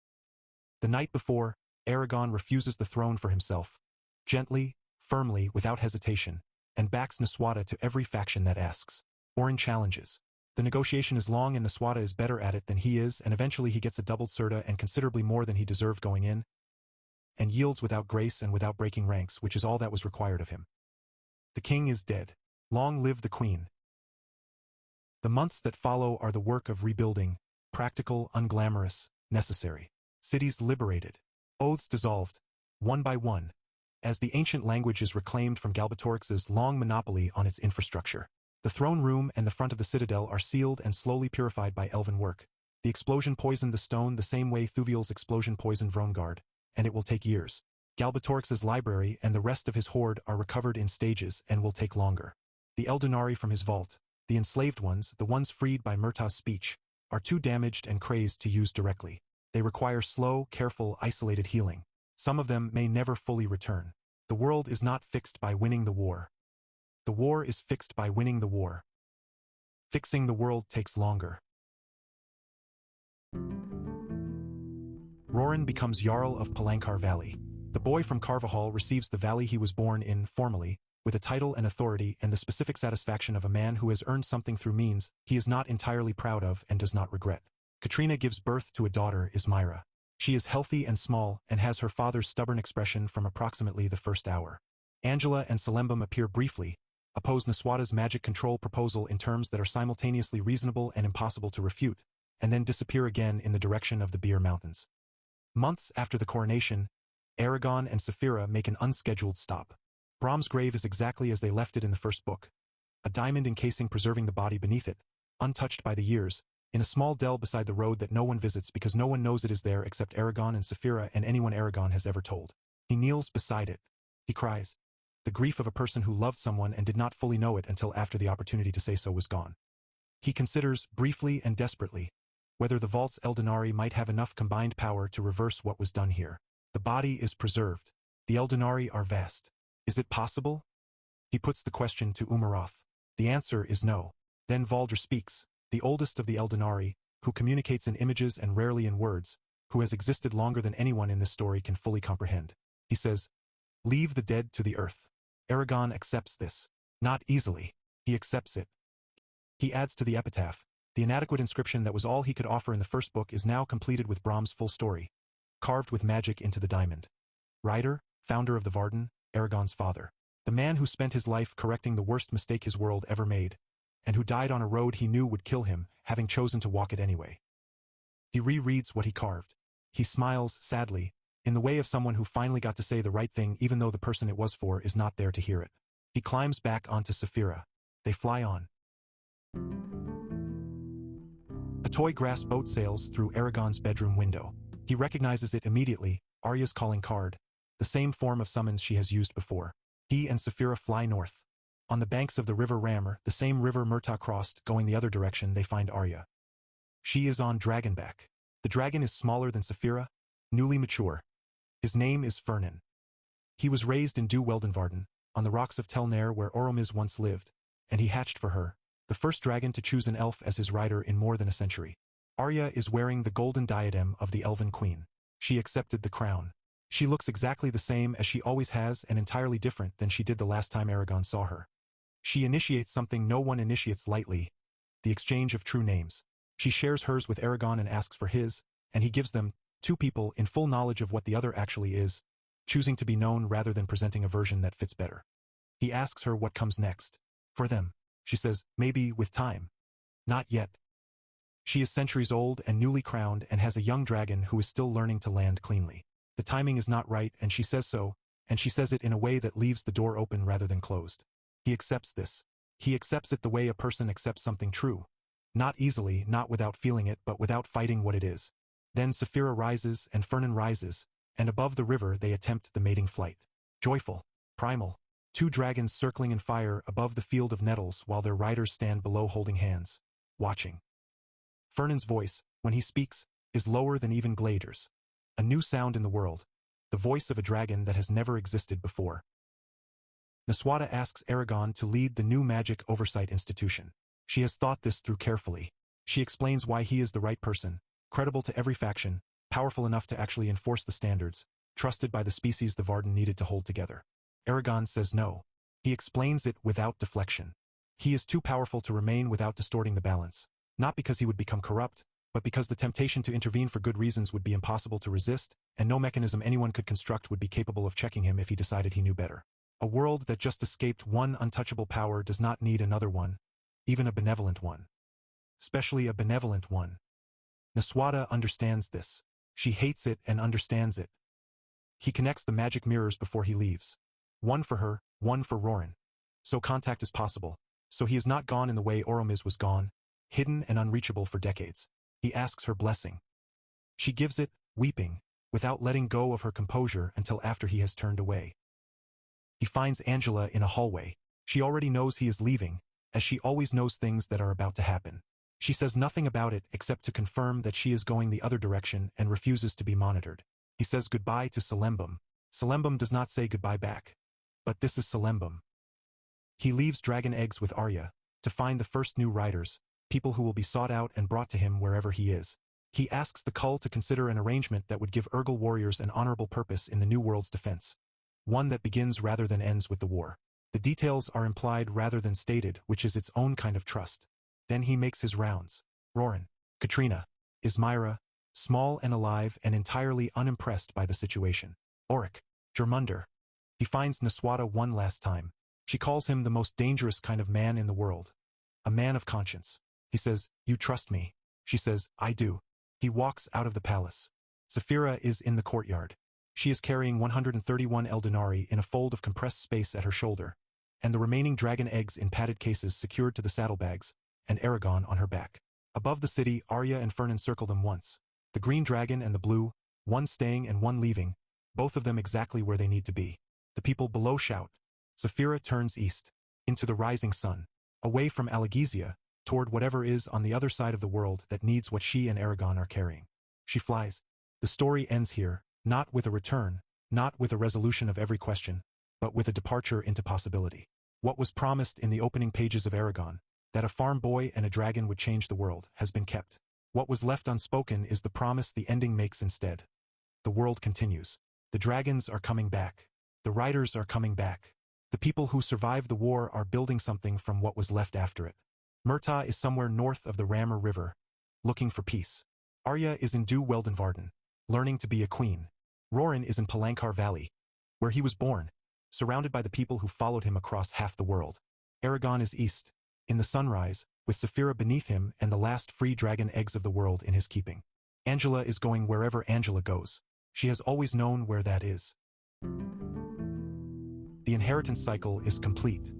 The night before, Eragon refuses the throne for himself, gently, firmly, without hesitation, and backs Nasuada to every faction that asks. Orin challenges. The negotiation is long and Nasuada is better at it than he is, and eventually he gets a doubled Serta and considerably more than he deserved going in, and yields without grace and without breaking ranks, which is all that was required of him. The king is dead. Long live the queen. The months that follow are the work of rebuilding, practical, unglamorous, necessary. Cities liberated. Oaths dissolved, one by one, as the ancient language is reclaimed from Galbatorix's long monopoly on its infrastructure. The throne room and the front of the citadel are sealed and slowly purified by elven work. The explosion poisoned the stone the same way Thuviel's explosion poisoned Vroengard, and it will take years. Galbatorix's library and the rest of his hoard are recovered in stages and will take longer. The Eldonari from his vault, the enslaved ones, the ones freed by Murtaugh's speech, are too damaged and crazed to use directly. They require slow, careful, isolated healing. Some of them may never fully return. The world is not fixed by winning the war. The war is fixed by winning the war. Fixing the world takes longer. Roran becomes Jarl of Palancar Valley. The boy from Carvajal receives the valley he was born in formally, with a title and authority and the specific satisfaction of a man who has earned something through means he is not entirely proud of and does not regret. Katrina gives birth to a daughter, Ismira. She is healthy and small and has her father's stubborn expression from approximately the first hour. Angela and Selembum appear briefly, oppose Nasuada's magic control proposal in terms that are simultaneously reasonable and impossible to refute, and then disappear again in the direction of the Beer Mountains. Months after the coronation, Eragon and Saphira make an unscheduled stop. Brom's grave is exactly as they left it in the first book. A diamond encasing preserving the body beneath it, untouched by the years, in a small dell beside the road that no one visits because no one knows it is there except Eragon and Saphira and anyone Eragon has ever told. He kneels beside it. He cries. The grief of a person who loved someone and did not fully know it until after the opportunity to say so was gone. He considers, briefly and desperately, whether the vault's Eldonari might have enough combined power to reverse what was done here. The body is preserved. The Eldonari are vast. Is it possible? He puts the question to Umaroth. The answer is no. Then Valdr speaks, the oldest of the Eldonari, who communicates in images and rarely in words, who has existed longer than anyone in this story can fully comprehend. He says, "Leave the dead to the earth." Eragon accepts this. Not easily. He accepts it. He adds to the epitaph. The inadequate inscription that was all he could offer in the first book is now completed with Brom's full story, carved with magic into the diamond. Ryder, founder of the Varden, Eragon's father. The man who spent his life correcting the worst mistake his world ever made, and who died on a road he knew would kill him, having chosen to walk it anyway. He rereads what he carved. He smiles, sadly, in the way of someone who finally got to say the right thing even though the person it was for is not there to hear it. He climbs back onto Saphira. They fly on. A toy grass boat sails through Eragon's bedroom window. He recognizes it immediately, Arya's calling card, the same form of summons she has used before. He and Saphira fly north. On the banks of the river Rammer, the same river Murtaugh crossed, going the other direction, they find Arya. She is on Dragonback. The dragon is smaller than Saphira, newly mature. His name is Fernan. He was raised in Du Weldenvarden, on the rocks of Tel Nair where Oromiz once lived, and he hatched for her, the first dragon to choose an elf as his rider in more than a century. Arya is wearing the golden diadem of the Elven Queen. She accepted the crown. She looks exactly the same as she always has and entirely different than she did the last time Eragon saw her. She initiates something no one initiates lightly, the exchange of true names. She shares hers with Eragon and asks for his, and he gives them, two people in full knowledge of what the other actually is, choosing to be known rather than presenting a version that fits better. He asks her what comes next. For them. She says, maybe with time. Not yet. She is centuries old and newly crowned and has a young dragon who is still learning to land cleanly. The timing is not right and she says so, and she says it in a way that leaves the door open rather than closed. He accepts this. He accepts it the way a person accepts something true. Not easily, not without feeling it, but without fighting what it is. Then Saphira rises and Fernan rises, and above the river they attempt the mating flight. Joyful, primal, two dragons circling in fire above the field of nettles while their riders stand below holding hands, watching. Fernan's voice, when he speaks, is lower than even Glaedr's. A new sound in the world, the voice of a dragon that has never existed before. Nasuada asks Eragon to lead the new magic oversight institution. She has thought this through carefully. She explains why he is the right person, credible to every faction, powerful enough to actually enforce the standards, trusted by the species the Varden needed to hold together. Eragon says no. He explains it without deflection. He is too powerful to remain without distorting the balance, not because he would become corrupt, but because the temptation to intervene for good reasons would be impossible to resist, and no mechanism anyone could construct would be capable of checking him if he decided he knew better. A world that just escaped one untouchable power does not need another one, even a benevolent one. Especially a benevolent one. Nasuada understands this. She hates it and understands it. He connects the magic mirrors before he leaves. One for her, one for Roran. So contact is possible. So he is not gone in the way Aroughs was gone, hidden and unreachable for decades. He asks her blessing. She gives it, weeping, without letting go of her composure until after he has turned away. He finds Angela in a hallway. She already knows he is leaving, as she always knows things that are about to happen. She says nothing about it except to confirm that she is going the other direction and refuses to be monitored. He says goodbye to Salembum. Salembum does not say goodbye back. But this is Salembum. He leaves dragon eggs with Arya, to find the first new riders, people who will be sought out and brought to him wherever he is. He asks the Cull to consider an arrangement that would give Urgal warriors an honorable purpose in the New World's defense. One that begins rather than ends with the war. The details are implied rather than stated, which is its own kind of trust. Then he makes his rounds. Roran, Katrina, Ismira, small and alive and entirely unimpressed by the situation. Auric, Jormunder. He finds Nasuada one last time. She calls him the most dangerous kind of man in the world. A man of conscience. He says, "You trust me." She says, "I do." He walks out of the palace. Saphira is in the courtyard. She is carrying 131 Eldenari in a fold of compressed space at her shoulder, and the remaining dragon eggs in padded cases secured to the saddlebags, and Eragon on her back. Above the city, Arya and Fernan circle them once. The green dragon and the blue, one staying and one leaving, both of them exactly where they need to be. The people below shout. Saphira turns east, into the rising sun, away from Allegezia, toward whatever is on the other side of the world that needs what she and Eragon are carrying. She flies. The story ends here, not with a return, not with a resolution of every question, but with a departure into possibility. What was promised in the opening pages of Eragon, that a farm boy and a dragon would change the world, has been kept. What was left unspoken is the promise the ending makes instead. The world continues. The dragons are coming back. The riders are coming back. The people who survived the war are building something from what was left after it. Murtagh is somewhere north of the Rammer River, looking for peace. Arya is in Dhu Weldenvarden, learning to be a queen. Roran is in Palankar Valley, where he was born, surrounded by the people who followed him across half the world. Eragon is east, in the sunrise, with Saphira beneath him and the last free dragon eggs of the world in his keeping. Angela is going wherever Angela goes. She has always known where that is. The inheritance cycle is complete.